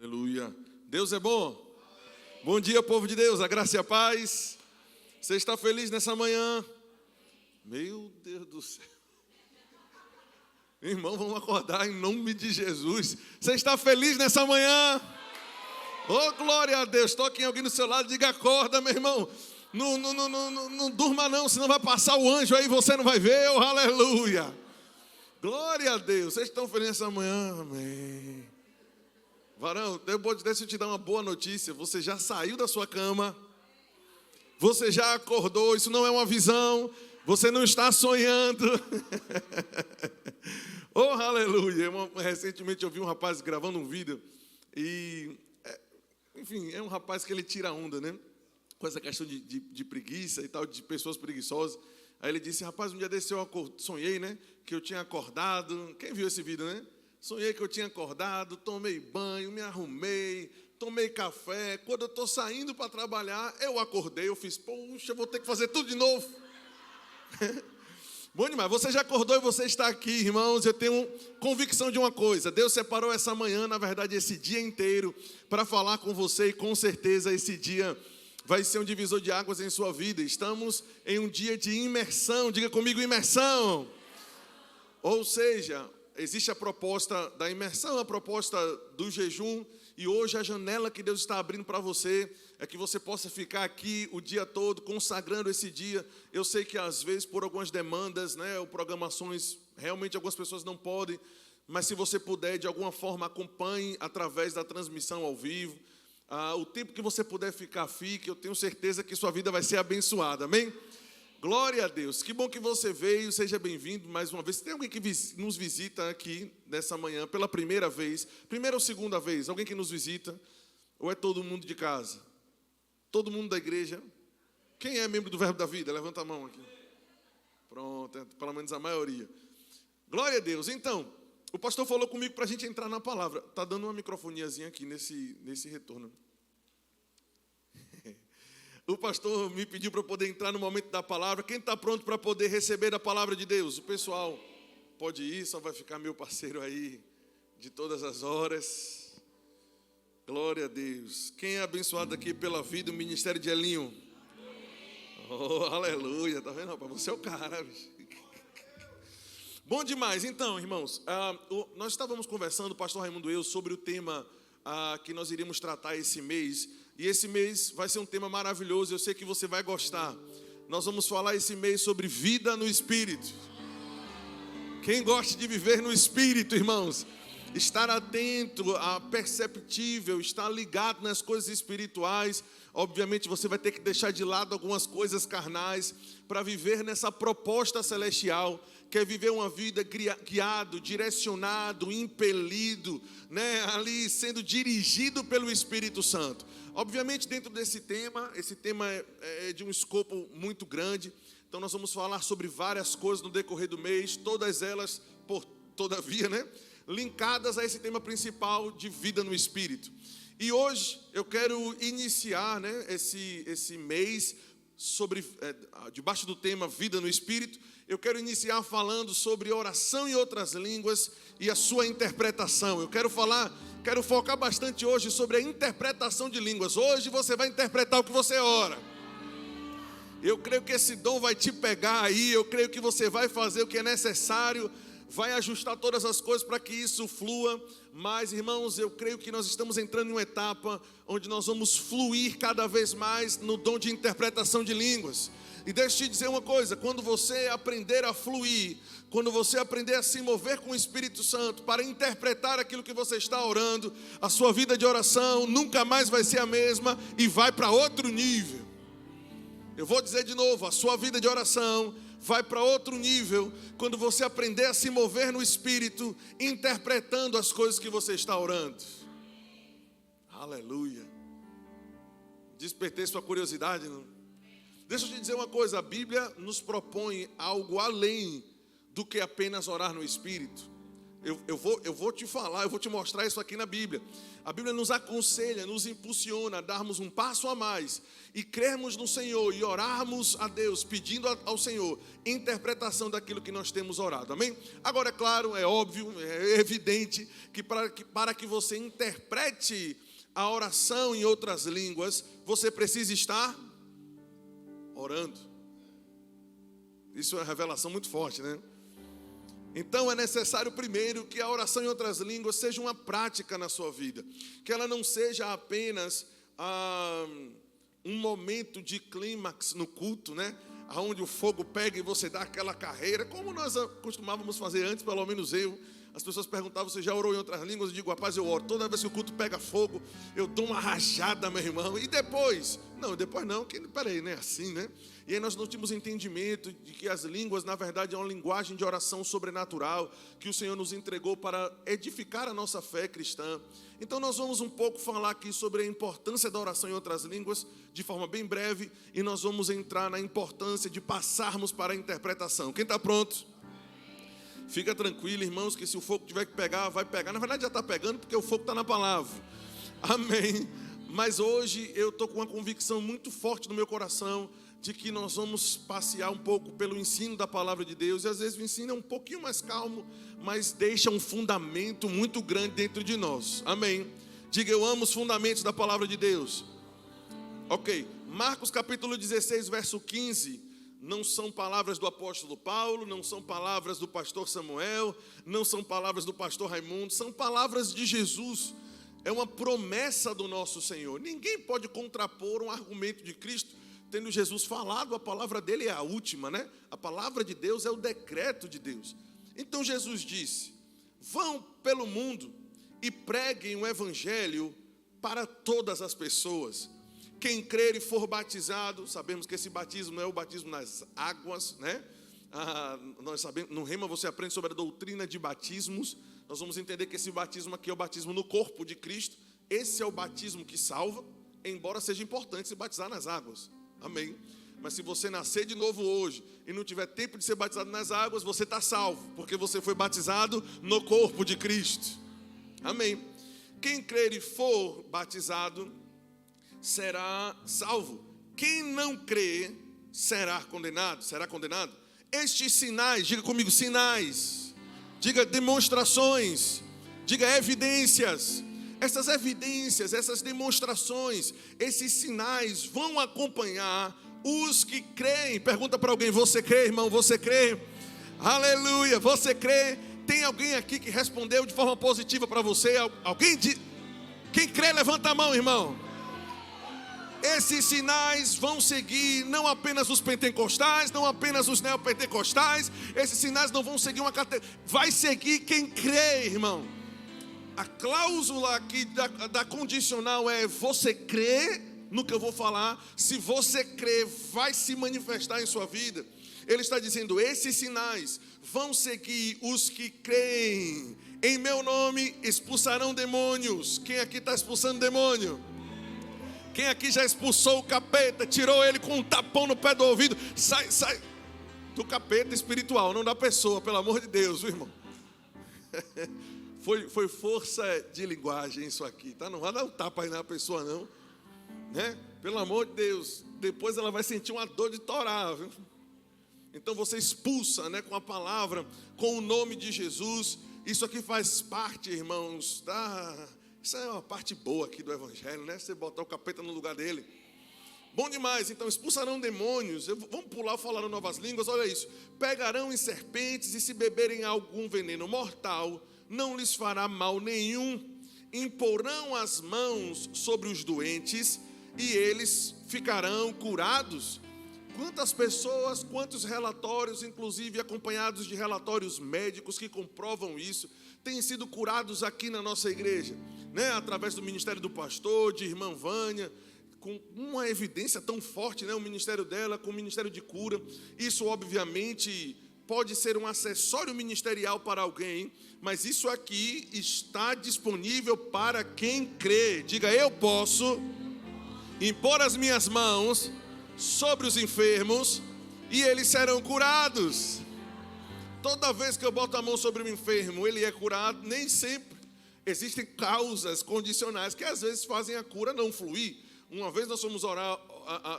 Aleluia. Deus é bom. Bom dia, povo de Deus, a graça e a paz. Você está feliz nessa manhã? Meu Deus do céu. Irmão, vamos acordar em nome de Jesus. Você está feliz nessa manhã? Oh, glória a Deus. Toque em alguém do seu lado e diga: acorda, meu irmão. Não durma não, senão vai passar o anjo aí e você não vai ver. Oh, aleluia. Glória a Deus. Vocês estão felizes nessa manhã? Amém. Varão, deixa eu te dar uma boa notícia. Você já saiu da sua cama. Você já acordou. Isso não é uma visão. Você não está sonhando. Oh, aleluia. Recentemente eu vi um rapaz gravando um vídeo. E, enfim, é um rapaz que ele tira onda, né? Com essa questão de preguiça e tal, de pessoas preguiçosas. Aí ele disse: rapaz, um dia desse eu sonhei, né? Que eu tinha acordado. Quem viu esse vídeo, né? Sonhei que eu tinha acordado, tomei banho, me arrumei, tomei café. Quando eu estou saindo para trabalhar, eu acordei, eu fiz: poxa, eu vou ter que fazer tudo de novo. Bom demais, você já acordou e você está aqui, irmãos. Eu tenho convicção de uma coisa: Deus separou essa manhã, na verdade esse dia inteiro, para falar com você. E com certeza esse dia vai ser um divisor de águas em sua vida. Estamos em um dia de imersão. Diga comigo: imersão. Ou seja, existe a proposta da imersão, a proposta do jejum. E hoje a janela que Deus está abrindo para você é que você possa ficar aqui o dia todo, consagrando esse dia. Eu sei que às vezes por algumas demandas, né, ou programações, realmente algumas pessoas não podem. Mas se você puder, de alguma forma, acompanhe através da transmissão ao vivo. O tempo que você puder ficar, fique. Eu tenho certeza que sua vida vai ser abençoada, amém? Glória a Deus, que bom que você veio, seja bem-vindo mais uma vez. Tem alguém que nos visita aqui nessa manhã pela primeira vez, primeira ou segunda vez? Alguém que nos visita? Ou é todo mundo de casa? Todo mundo da igreja? Quem é membro do Verbo da Vida? Levanta a mão aqui. Pronto, pelo menos a maioria. Glória a Deus. Então, o pastor falou comigo para a gente entrar na palavra. Está dando uma microfoniazinha aqui nesse retorno. O pastor me pediu para eu poder entrar no momento da palavra. Quem está pronto para poder receber a palavra de Deus? O pessoal pode ir, só vai ficar meu parceiro aí de todas as horas. Glória a Deus. Quem é abençoado aqui pela vida, o ministério de Elinho? Oh, aleluia. Está vendo, rapaz? Você é o cara. Bom demais. Então, irmãos, nós estávamos conversando, o pastor Raimundo e eu, sobre o tema que nós iríamos tratar esse mês. E esse mês vai ser um tema maravilhoso, eu sei que você vai gostar. Nós vamos falar esse mês sobre vida no Espírito. Quem gosta de viver no Espírito, irmãos? Estar atento, perceptível, estar ligado nas coisas espirituais. Obviamente você vai ter que deixar de lado algumas coisas carnais para viver nessa proposta celestial. Quer viver uma vida guiado, direcionado, impelido, né? Ali sendo dirigido pelo Espírito Santo. Obviamente dentro desse tema, esse tema é de um escopo muito grande. Então nós vamos falar sobre várias coisas no decorrer do mês, todas elas, todavia, né, linkadas a esse tema principal de vida no Espírito. E hoje eu quero iniciar, né, esse mês sobre, debaixo do tema vida no Espírito. Eu quero iniciar falando sobre oração em outras línguas e a sua interpretação. Eu quero focar bastante hoje sobre a interpretação de línguas. Hoje você vai interpretar o que você ora. Eu creio que esse dom vai te pegar aí. Eu creio que você vai fazer o que é necessário, vai ajustar todas as coisas para que isso flua. Mas, irmãos, eu creio que nós estamos entrando em uma etapa onde nós vamos fluir cada vez mais no dom de interpretação de línguas. E deixa eu te dizer uma coisa: quando você aprender a fluir, quando você aprender a se mover com o Espírito Santo para interpretar aquilo que você está orando, a sua vida de oração nunca mais vai ser a mesma e vai para outro nível. Eu vou dizer de novo: a sua vida de oração vai para outro nível quando você aprender a se mover no Espírito, interpretando as coisas que você está orando. Aleluia. Despertei sua curiosidade, não? Deixa eu te dizer uma coisa: a Bíblia nos propõe algo além do que apenas orar no Espírito. Eu vou te falar, eu vou te mostrar isso aqui na Bíblia. A Bíblia nos aconselha, nos impulsiona a darmos um passo a mais e crermos no Senhor e orarmos a Deus, pedindo ao Senhor interpretação daquilo que nós temos orado, amém? Agora, é claro, é óbvio, é evidente que para que você interprete a oração em outras línguas, você precisa estar orando. Isso é uma revelação muito forte, né? Então é necessário primeiro que a oração em outras línguas seja uma prática na sua vida, que ela não seja apenas um momento de clímax no culto, né? Onde o fogo pega e você dá aquela carreira, como nós costumávamos fazer antes, pelo menos eu. As pessoas perguntavam, você já orou em outras línguas? Eu digo, rapaz, eu oro. Toda vez que o culto pega fogo, eu dou uma rajada, meu irmão. E depois? Não, depois não, peraí, não é assim, né? E aí nós não tínhamos entendimento de que as línguas, na verdade, é uma linguagem de oração sobrenatural, que o Senhor nos entregou para edificar a nossa fé cristã. Então nós vamos um pouco falar aqui sobre a importância da oração em outras línguas, de forma bem breve, e nós vamos entrar na importância de passarmos para a interpretação. Quem está pronto? Fica tranquilo, irmãos, que se o fogo tiver que pegar, vai pegar. Na verdade já está pegando, porque o fogo está na palavra. Amém. Mas hoje eu estou com uma convicção muito forte no meu coração de que nós vamos passear um pouco pelo ensino da palavra de Deus. E às vezes o ensino é um pouquinho mais calmo, mas deixa um fundamento muito grande dentro de nós. Amém. Diga, eu amo os fundamentos da palavra de Deus. Ok. Marcos capítulo 16, verso 15. Não são palavras do apóstolo Paulo, não são palavras do pastor Samuel, não são palavras do pastor Raimundo, são palavras de Jesus. É uma promessa do nosso Senhor. Ninguém pode contrapor um argumento de Cristo, tendo Jesus falado, a palavra dele é a última, né? A palavra de Deus é o decreto de Deus. Então Jesus disse, vão pelo mundo e preguem o evangelho para todas as pessoas. Quem crer e for batizado, sabemos que esse batismo não é o batismo nas águas, né? Nós sabemos, no Rema você aprende sobre a doutrina de batismos. Nós vamos entender que esse batismo aqui é o batismo no corpo de Cristo. Esse é o batismo que salva, embora seja importante se batizar nas águas. Amém. Mas se você nascer de novo hoje e não tiver tempo de ser batizado nas águas, você está salvo, porque você foi batizado no corpo de Cristo. Amém. Quem crer e for batizado será salvo. Quem não crê será condenado. Será condenado. Estes sinais, diga comigo, sinais. Diga demonstrações. Diga evidências. Essas evidências, essas demonstrações, esses sinais vão acompanhar os que creem. Pergunta para alguém, você crê, irmão? Você crê? Aleluia, você crê? Tem alguém aqui que respondeu de forma positiva para você? Alguém? Quem crê, levanta a mão, irmão. Esses sinais vão seguir não apenas os pentecostais, não apenas os neopentecostais. Esses sinais não vão seguir uma categoria, vai seguir quem crê, irmão. A cláusula aqui da condicional é você crê no que eu vou falar. Se você crê, vai se manifestar em sua vida. Ele está dizendo, esses sinais vão seguir os que creem. Em meu nome expulsarão demônios. Quem aqui está expulsando demônio? Quem aqui já expulsou o capeta, tirou ele com um tapão no pé do ouvido? Sai do capeta espiritual, não da pessoa, pelo amor de Deus, viu, irmão? Foi força de linguagem isso aqui, tá? Não vai dar um tapa aí na pessoa, não, né? Pelo amor de Deus, depois ela vai sentir uma dor de torar, viu? Então você expulsa, né, com a palavra, com o nome de Jesus. Isso aqui faz parte, irmãos, isso é uma parte boa aqui do evangelho, né? Você botar o capeta no lugar dele. Bom demais, então expulsarão demônios. Vamos pular, falaram novas línguas, olha isso. Pegarão em serpentes e se beberem algum veneno mortal, não lhes fará mal nenhum. Imporão as mãos sobre os doentes e eles ficarão curados. Quantas pessoas, quantos relatórios, inclusive acompanhados de relatórios médicos que comprovam isso, têm sido curados aqui na nossa igreja, né? Através do ministério do pastor, de irmã Vânia, com uma evidência tão forte, né? O ministério dela, com o ministério de cura. Isso obviamente pode ser um acessório ministerial para alguém, mas isso aqui está disponível para quem crê. Diga, eu posso impor as minhas mãos sobre os enfermos e eles serão curados. Toda vez que eu boto a mão sobre o enfermo, ele é curado? Nem sempre. Existem causas condicionais que às vezes fazem a cura não fluir. Uma vez nós fomos orar,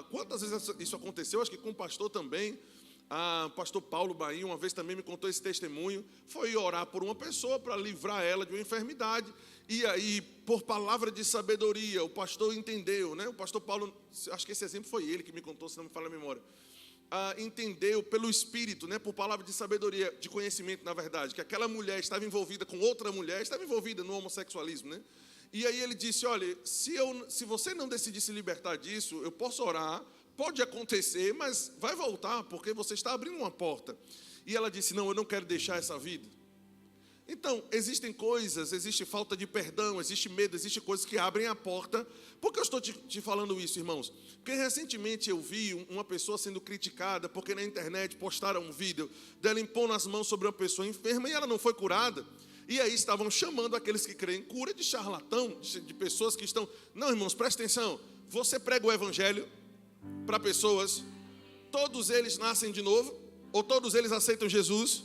quantas vezes isso aconteceu? Acho que com o pastor também. O pastor Paulo Bahia uma vez também me contou esse testemunho. Foi orar por uma pessoa para livrar ela de uma enfermidade. E aí, por palavra de sabedoria, o pastor entendeu, né? O pastor Paulo, acho que esse exemplo foi ele que me contou, se não me falha a memória. Entendeu pelo Espírito, né, por palavra de sabedoria, de conhecimento, na verdade, que aquela mulher estava envolvida com outra mulher, estava envolvida no homossexualismo, né? E aí ele disse, olha, se você não decidir se libertar disso, eu posso orar, pode acontecer, mas vai voltar, porque você está abrindo uma porta. E ela disse, não, eu não quero deixar essa vida. Então, existem coisas, existe falta de perdão, existe medo, existe coisas que abrem a porta. Por que eu estou te falando isso, irmãos? Porque recentemente eu vi uma pessoa sendo criticada, porque na internet postaram um vídeo dela impondo as mãos sobre uma pessoa enferma e ela não foi curada. E aí estavam chamando aqueles que creem em cura de charlatão, de pessoas que estão... Não, irmãos, presta atenção. Você prega o evangelho para pessoas, todos eles nascem de novo, ou todos eles aceitam Jesus,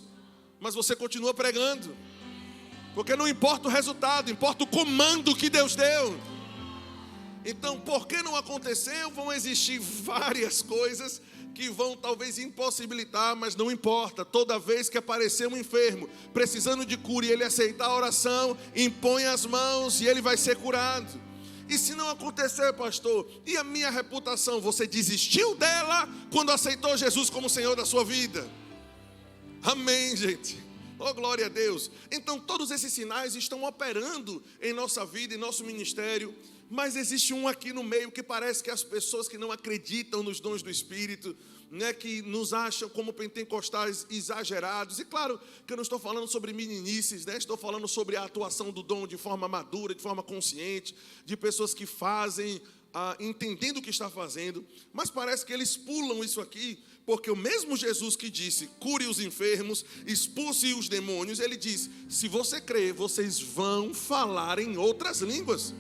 mas você continua pregando. Porque não importa o resultado, importa o comando que Deus deu. Então, por que não aconteceu? Vão existir várias coisas que vão talvez impossibilitar, mas não importa. Toda vez que aparecer um enfermo precisando de cura e ele aceitar a oração, impõe as mãos e ele vai ser curado. E se não acontecer, pastor, e a minha reputação? Você desistiu dela quando aceitou Jesus como Senhor da sua vida? Amém, gente. Oh, glória a Deus. Então, todos esses sinais estão operando em nossa vida, em nosso ministério. Mas existe um aqui no meio que parece que as pessoas que não acreditam nos dons do Espírito, né, que nos acham como pentecostais exagerados. E claro que eu não estou falando sobre meninices, né? Estou falando sobre a atuação do dom de forma madura, de forma consciente, de pessoas que fazem, entendendo o que está fazendo. Mas parece que eles pulam isso aqui, porque o mesmo Jesus que disse, cure os enfermos, expulse os demônios, ele diz, se você crer, vocês vão falar em outras línguas.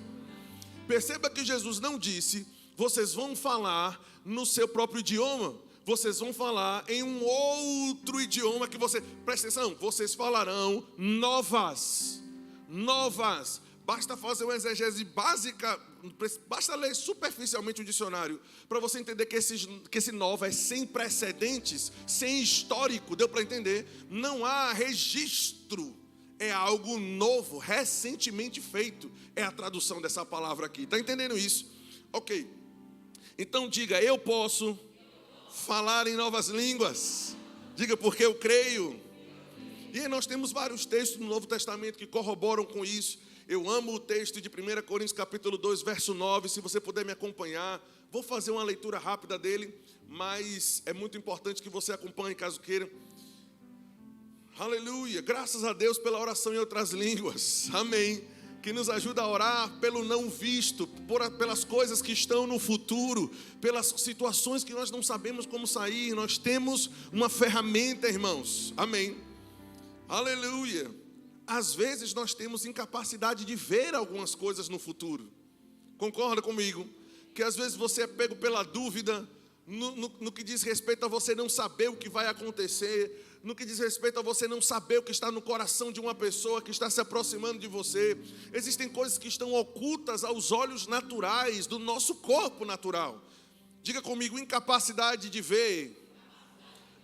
Perceba que Jesus não disse, vocês vão falar no seu próprio idioma, vocês vão falar em um outro idioma que você... Presta atenção, vocês falarão novas. Basta fazer uma exegese básica, basta ler superficialmente o dicionário, para você entender que esse nova é sem precedentes, sem histórico, deu para entender? Não há registro, é algo novo, recentemente feito, é a tradução dessa palavra aqui, está entendendo isso? Ok, então diga, eu posso falar em novas línguas, diga porque eu creio. E aí nós temos vários textos no Novo Testamento que corroboram com isso. Eu amo o texto de 1 Coríntios capítulo 2, verso 9, se você puder me acompanhar. Vou fazer uma leitura rápida dele, mas é muito importante que você acompanhe, caso queira. Aleluia, graças a Deus pela oração em outras línguas, amém. Que nos ajuda a orar pelo não visto, pelas coisas que estão no futuro, pelas situações que nós não sabemos como sair. Nós temos uma ferramenta, irmãos, amém. Aleluia. Às vezes nós temos incapacidade de ver algumas coisas no futuro. Concorda comigo? Que às vezes você é pego pela dúvida no que diz respeito a você não saber o que vai acontecer, no que diz respeito a você não saber o que está no coração de uma pessoa que está se aproximando de você. Existem coisas que estão ocultas aos olhos naturais do nosso corpo natural. Diga comigo, incapacidade de ver.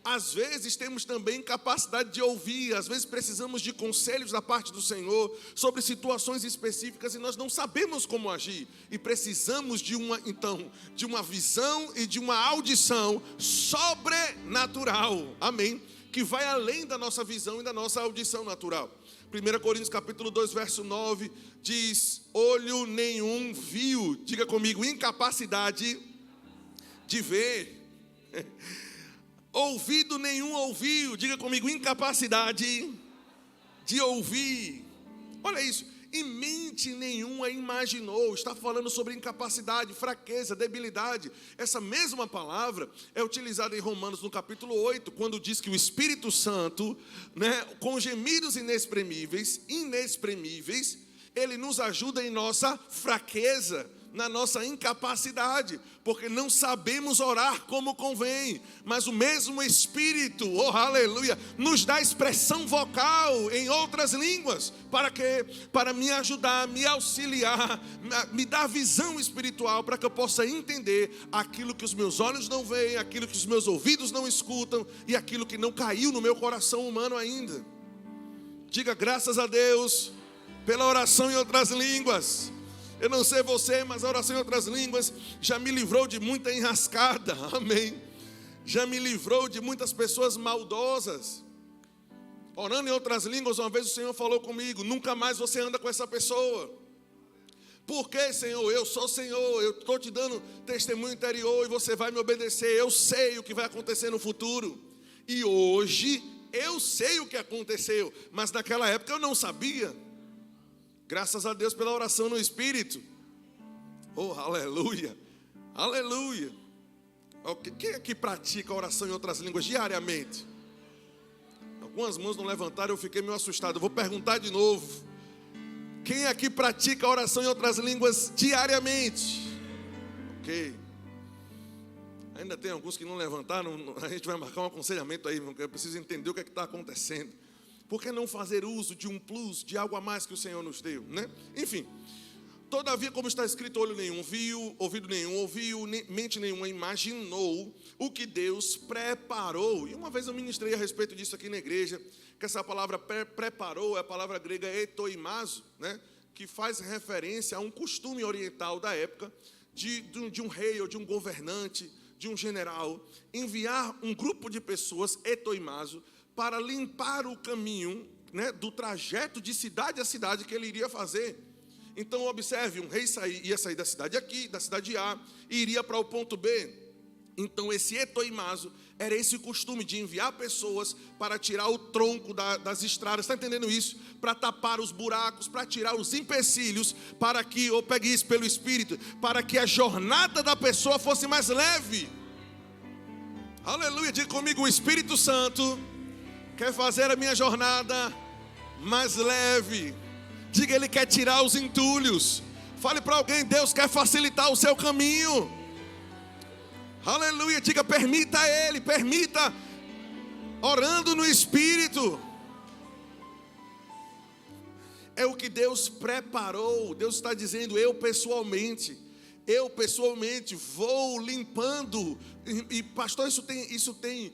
Às vezes temos também capacidade de ouvir, às vezes precisamos de conselhos da parte do Senhor sobre situações específicas e nós não sabemos como agir. E precisamos de uma visão e de uma audição sobrenatural, amém? Que vai além da nossa visão e da nossa audição natural. 1 Coríntios capítulo 2, verso 9, diz, olho nenhum viu, diga comigo, incapacidade de ver. Ouvido nenhum ouviu, diga comigo, incapacidade de ouvir. Olha isso, e mente nenhuma imaginou. Está falando sobre incapacidade, fraqueza, debilidade. Essa mesma palavra é utilizada em Romanos no capítulo 8, quando diz que o Espírito Santo, né, com gemidos inexprimíveis, ele nos ajuda em nossa fraqueza. na nossa incapacidade, porque não sabemos orar como convém, mas o mesmo Espírito, oh aleluia, nos dá expressão vocal em outras línguas. Para quê? Para me ajudar, me auxiliar, me dar visão espiritual, para que eu possa entender aquilo que os meus olhos não veem, aquilo que os meus ouvidos não escutam e aquilo que não caiu no meu coração humano ainda. Diga graças a Deus pela oração em outras línguas. Eu não sei você, mas a oração em outras línguas já me livrou de muita enrascada, amém? Já me livrou de muitas pessoas maldosas. Orando em outras línguas, uma vez o Senhor falou comigo: nunca mais você anda com essa pessoa. Por quê, Senhor? Eu sou o Senhor, eu estou te dando testemunho interior e você vai me obedecer. Eu sei o que vai acontecer no futuro. E hoje eu sei o que aconteceu, mas naquela época eu não sabia. Graças a Deus pela oração no Espírito. Oh, aleluia, aleluia. Quem aqui pratica a oração em outras línguas diariamente? Algumas mãos não levantaram, eu fiquei meio assustado. Eu vou perguntar de novo. Quem aqui pratica a oração em outras línguas diariamente? Ok. Ainda tem alguns que não levantaram. A gente vai marcar um aconselhamento aí, porque eu preciso entender o que é que está acontecendo. Por que não fazer uso de um plus, de algo a mais que o Senhor nos deu, né? Enfim, todavia, como está escrito, olho nenhum viu, ouvido nenhum ouviu, mente nenhuma imaginou o que Deus preparou. E uma vez eu ministrei a respeito disso aqui na igreja, que essa palavra preparou é a palavra grega etoimazo, né? Que faz referência a um costume oriental da época, de um rei ou de um governante, de um general, enviar um grupo de pessoas, etoimazo, para limpar o caminho, né, do trajeto de cidade a cidade que ele iria fazer. Então observe, um rei ia sair da cidade aqui, da cidade A, e iria para o ponto B. Então esse etoimazo era esse costume de enviar pessoas para tirar o tronco das estradas, está entendendo isso? Para tapar os buracos, para tirar os empecilhos, para que, ou pegue isso pelo Espírito, para que a jornada da pessoa fosse mais leve. Aleluia, diga comigo: o Espírito Santo quer fazer a minha jornada mais leve. Diga, ele quer tirar os entulhos. Fale para alguém: Deus quer facilitar o seu caminho. Aleluia, diga, permita a ele, permita, orando no Espírito. É o que Deus preparou. Deus está dizendo: eu pessoalmente vou limpando. E pastor, isso tem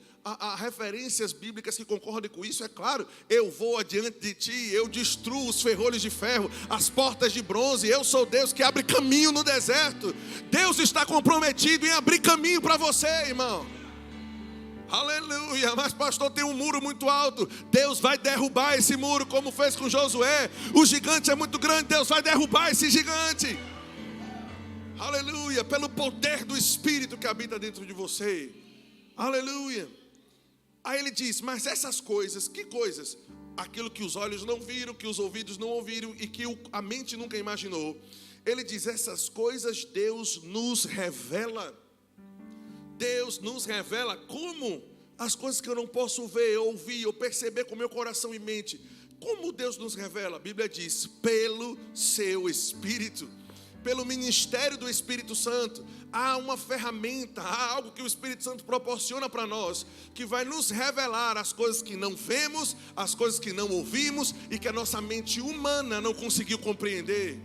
referências bíblicas que concordem com isso, é claro. Eu vou adiante de ti, eu destruo os ferrolhos de ferro, as portas de bronze. Eu sou Deus que abre caminho no deserto. Deus está comprometido em abrir caminho para você, irmão. Aleluia. Mas pastor, tem um muro muito alto. Deus vai derrubar esse muro, como fez com Josué. O gigante é muito grande, Deus vai derrubar esse gigante. Aleluia, pelo poder do Espírito que habita dentro de você. Aleluia. Aí ele diz: mas essas coisas, que coisas? Aquilo que os olhos não viram, que os ouvidos não ouviram e que a mente nunca imaginou. Ele diz: essas coisas Deus nos revela. Deus nos revela. Como? As coisas que eu não posso ver, ouvir ou perceber com meu coração e mente. Como Deus nos revela? A Bíblia diz: pelo seu Espírito. Pelo ministério do Espírito Santo. Há uma ferramenta, há algo que o Espírito Santo proporciona para nós, que vai nos revelar as coisas que não vemos, as coisas que não ouvimos e que a nossa mente humana não conseguiu compreender.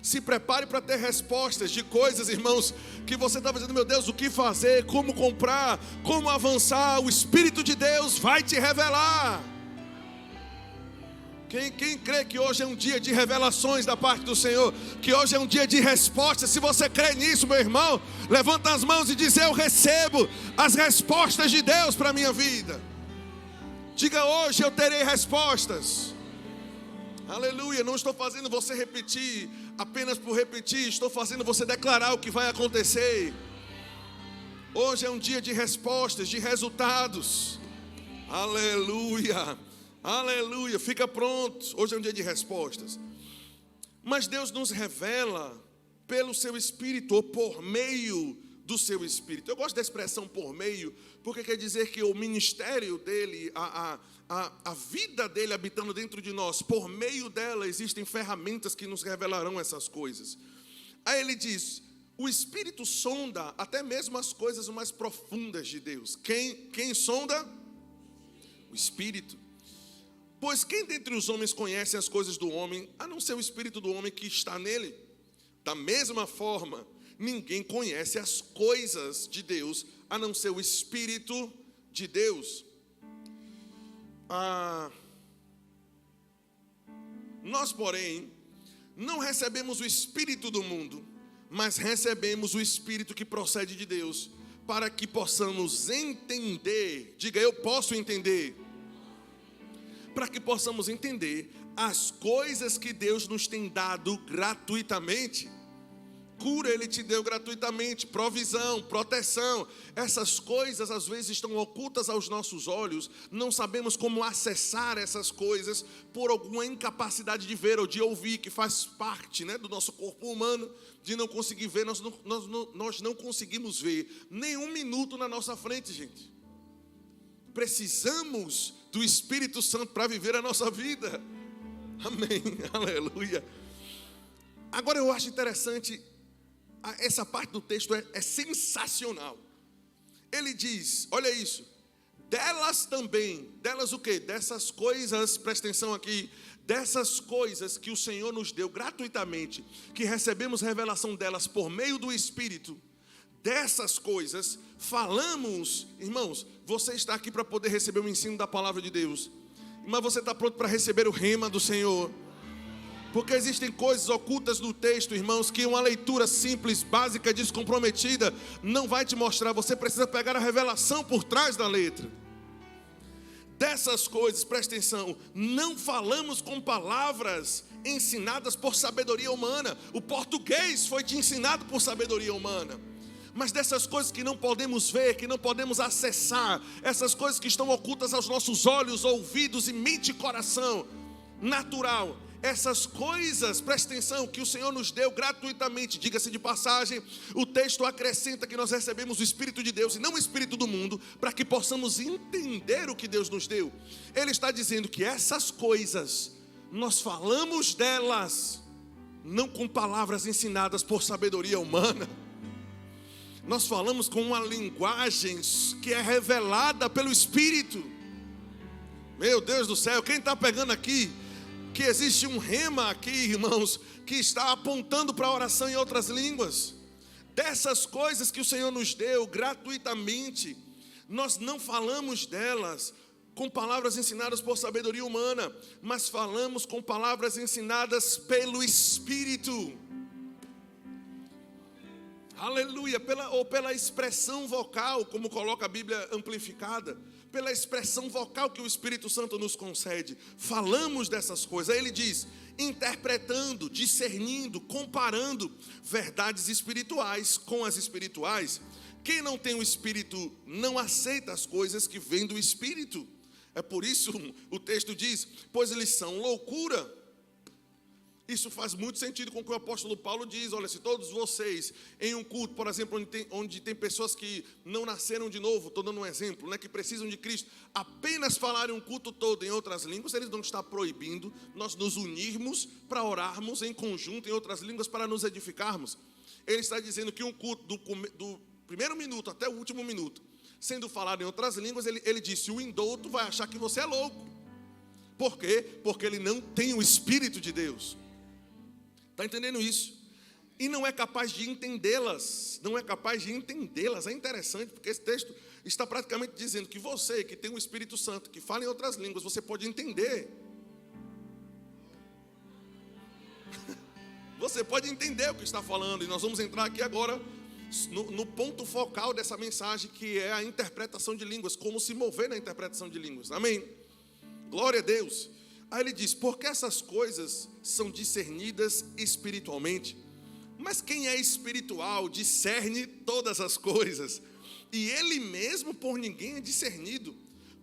Se prepare para ter respostas de coisas, irmãos, que você estava dizendo: meu Deus, o que fazer, como comprar, como avançar. O Espírito de Deus vai te revelar. Quem crê que hoje é um dia de revelações da parte do Senhor, que hoje é um dia de respostas, se você crê nisso, meu irmão, levanta as mãos e diz: eu recebo as respostas de Deus para a minha vida. Diga: hoje eu terei respostas. Aleluia. Não estou fazendo você repetir apenas por repetir, estou fazendo você declarar o que vai acontecer. Hoje é um dia de respostas, de resultados. Aleluia. Aleluia, fica pronto. Hoje é um dia de respostas. Mas Deus nos revela pelo seu Espírito, ou por meio do seu Espírito. Eu gosto da expressão por meio, porque quer dizer que o ministério dele, a vida dele habitando dentro de nós, por meio dela existem ferramentas que nos revelarão essas coisas. Aí ele diz: o Espírito sonda até mesmo as coisas mais profundas de Deus. Quem sonda? O Espírito. Pois quem dentre os homens conhece as coisas do homem, a não ser o Espírito do homem que está nele? Da mesma forma, ninguém conhece as coisas de Deus, a não ser o Espírito de Deus. Nós, porém, não recebemos o Espírito do mundo, mas recebemos o Espírito que procede de Deus, para que possamos entender. Diga, eu posso entender. Para que possamos entender as coisas que Deus nos tem dado gratuitamente. Cura Ele te deu gratuitamente, provisão, proteção. Essas coisas às vezes estão ocultas aos nossos olhos. Não sabemos como acessar essas coisas por alguma incapacidade de ver ou de ouvir, que faz parte, do nosso corpo humano, de não conseguir ver. Nós não conseguimos ver nem um minuto na nossa frente, gente. Precisamos do Espírito Santo para viver a nossa vida. Amém, aleluia. Agora eu acho interessante, essa parte do texto é sensacional. Ele diz, olha isso: delas também, delas o quê? Dessas coisas, presta atenção aqui, dessas coisas que o Senhor nos deu gratuitamente, que recebemos revelação delas por meio do Espírito, dessas coisas falamos. Irmãos, você está aqui para poder receber o ensino da palavra de Deus, mas você está pronto para receber o rema do Senhor? Porque existem coisas ocultas no texto, irmãos, que uma leitura simples, básica, descomprometida não vai te mostrar. Você precisa pegar a revelação por trás da letra. Dessas coisas, presta atenção, não falamos com palavras ensinadas por sabedoria humana. O português foi te ensinado por sabedoria humana. Mas dessas coisas que não podemos ver, que não podemos acessar, essas coisas que estão ocultas aos nossos olhos, ouvidos e mente e coração natural, essas coisas, presta atenção, que o Senhor nos deu gratuitamente. Diga-se de passagem, o texto acrescenta que nós recebemos o Espírito de Deus e não o Espírito do mundo, para que possamos entender o que Deus nos deu. Ele está dizendo que essas coisas, nós falamos delas, não com palavras ensinadas por sabedoria humana. Nós falamos com uma linguagem que é revelada pelo Espírito. Meu Deus do céu, quem está pegando aqui? Que existe um rema aqui, irmãos, que está apontando para a oração em outras línguas. Dessas coisas que o Senhor nos deu gratuitamente, nós não falamos delas com palavras ensinadas por sabedoria humana, mas falamos com palavras ensinadas pelo Espírito. Aleluia, pela expressão vocal, como coloca a Bíblia amplificada, pela expressão vocal que o Espírito Santo nos concede. Falamos dessas coisas. Aí ele diz, interpretando, discernindo, comparando verdades espirituais com as espirituais. Quem não tem o Espírito não aceita as coisas que vêm do Espírito. É por isso o texto diz, pois eles são loucura. Isso faz muito sentido com o que o apóstolo Paulo diz. Olha, se todos vocês em um culto, por exemplo, onde tem pessoas que não nasceram de novo, estou dando um exemplo, que precisam de Cristo, apenas falarem um culto todo em outras línguas, eles não estão proibindo nós nos unirmos para orarmos em conjunto em outras línguas para nos edificarmos. Ele está dizendo que um culto do primeiro minuto até o último minuto, sendo falado em outras línguas, ele disse, o indouto vai achar que você é louco. Por quê? Porque ele não tem o Espírito de Deus. Está entendendo isso? E não é capaz de entendê-las. Não é capaz de entendê-las. É interessante, porque esse texto está praticamente dizendo que você, que tem o Espírito Santo, que fala em outras línguas, você pode entender. Você pode entender o que está falando. E nós vamos entrar aqui agora no ponto focal dessa mensagem, que é a interpretação de línguas. Como se mover na interpretação de línguas. Amém? Glória a Deus. Aí ele diz, porque essas coisas são discernidas espiritualmente. Mas quem é espiritual discerne todas as coisas, e ele mesmo por ninguém é discernido.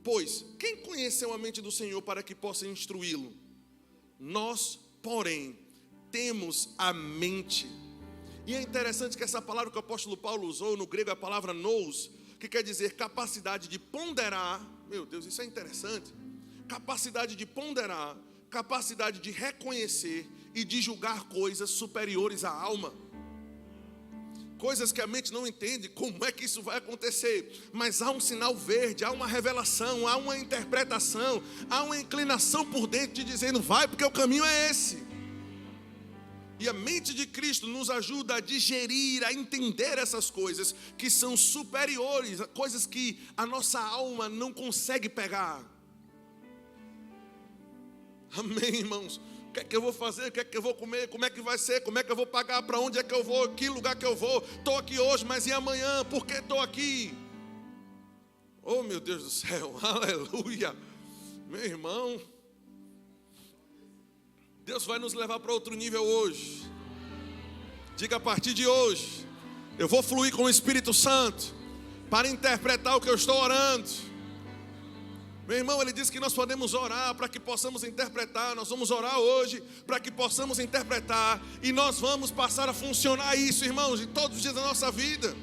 Pois, quem conheceu a mente do Senhor para que possa instruí-lo? Nós, porém, temos a mente. E é interessante que essa palavra que o apóstolo Paulo usou, no grego é a palavra nous, que quer dizer capacidade de ponderar. Meu Deus, isso é interessante. Capacidade de ponderar, capacidade de reconhecer e de julgar coisas superiores à alma. coisas que a mente não entende, como é que isso vai acontecer? Mas há um sinal verde, há uma revelação, há uma interpretação, há uma inclinação por dentro de dizendo, vai, porque o caminho é esse. E a mente de Cristo nos ajuda a digerir, a entender essas coisas que são superiores, coisas que a nossa alma não consegue pegar. Amém, irmãos? O que é que eu vou fazer? O que é que eu vou comer? Como é que vai ser? Como é que eu vou pagar? Para onde é que eu vou? Que lugar que eu vou? Estou aqui hoje, mas e amanhã? Por que estou aqui? Oh, meu Deus do céu, aleluia. Meu irmão, Deus vai nos levar para outro nível hoje. Diga, a partir de hoje, eu vou fluir com o Espírito Santo para interpretar o que eu estou orando. Meu irmão, ele disse que nós podemos orar para que possamos interpretar. Nós vamos orar hoje para que possamos interpretar. E nós vamos passar a funcionar isso, irmãos, em todos os dias da nossa vida.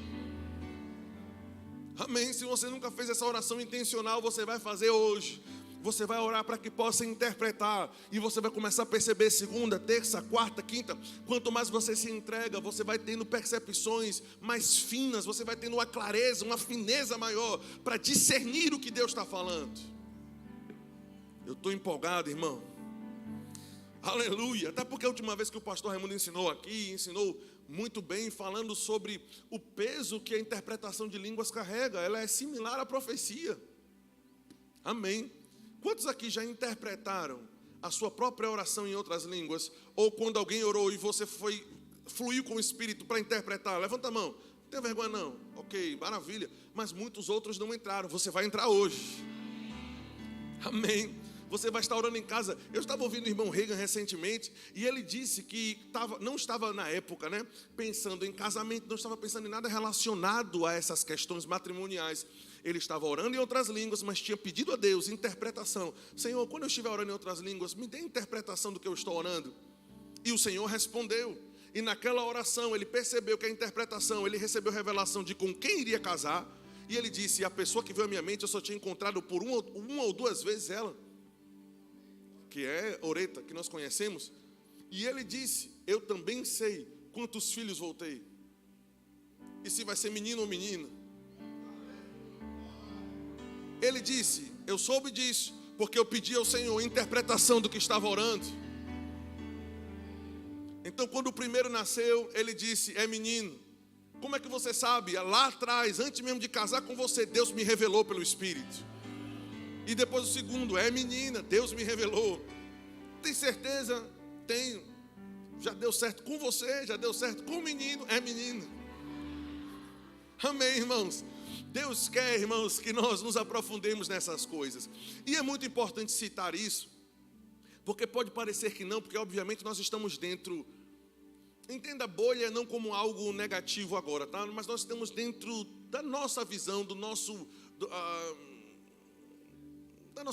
Amém. Se você nunca fez essa oração intencional, você vai fazer hoje. Você vai orar para que possa interpretar. E você vai começar a perceber segunda, terça, quarta, quinta. Quanto mais você se entrega, você vai tendo percepções mais finas. Você vai tendo uma clareza, uma fineza maior para discernir o que Deus está falando. Eu estou empolgado, irmão. Aleluia. Até porque a última vez que o pastor Raimundo ensinou aqui, ensinou muito bem, falando sobre o peso que a interpretação de línguas carrega. Ela é similar à profecia. Amém. Quantos aqui já interpretaram a sua própria oração em outras línguas? Ou quando alguém orou e você fluiu com o Espírito para interpretar? Levanta a mão. Não tem vergonha não. Ok, maravilha. Mas muitos outros não entraram. Você vai entrar hoje. Amém. Você vai estar orando em casa. Eu estava ouvindo o irmão Reagan recentemente, e ele disse que não estava na época, pensando em casamento, não estava pensando em nada relacionado a essas questões matrimoniais. Ele estava orando em outras línguas, mas tinha pedido a Deus interpretação. Senhor, quando eu estiver orando em outras línguas, me dê interpretação do que eu estou orando. E o Senhor respondeu. E naquela oração ele percebeu que a interpretação, ele recebeu revelação de com quem iria casar. E ele disse, a pessoa que veio à minha mente, eu só tinha encontrado por uma ou duas vezes ela, que é Oreta, que nós conhecemos. E ele disse, eu também sei quantos filhos vou ter. E se vai ser menino ou menina. Ele disse, eu soube disso, porque eu pedi ao Senhor interpretação do que estava orando. Então quando o primeiro nasceu, ele disse, é menino. Como é que você sabe? Lá atrás, antes mesmo de casar com você, Deus me revelou pelo Espírito. E depois o segundo, é menina, Deus me revelou. Tem certeza? Tenho. Já deu certo com você, já deu certo com o menino, é menino. Amém, irmãos? Deus quer, irmãos, que nós nos aprofundemos nessas coisas. E é muito importante citar isso, porque pode parecer que não, porque obviamente nós estamos dentro. Entenda bolha não como algo negativo agora, tá? Mas nós estamos dentro da nossa visão, da nossa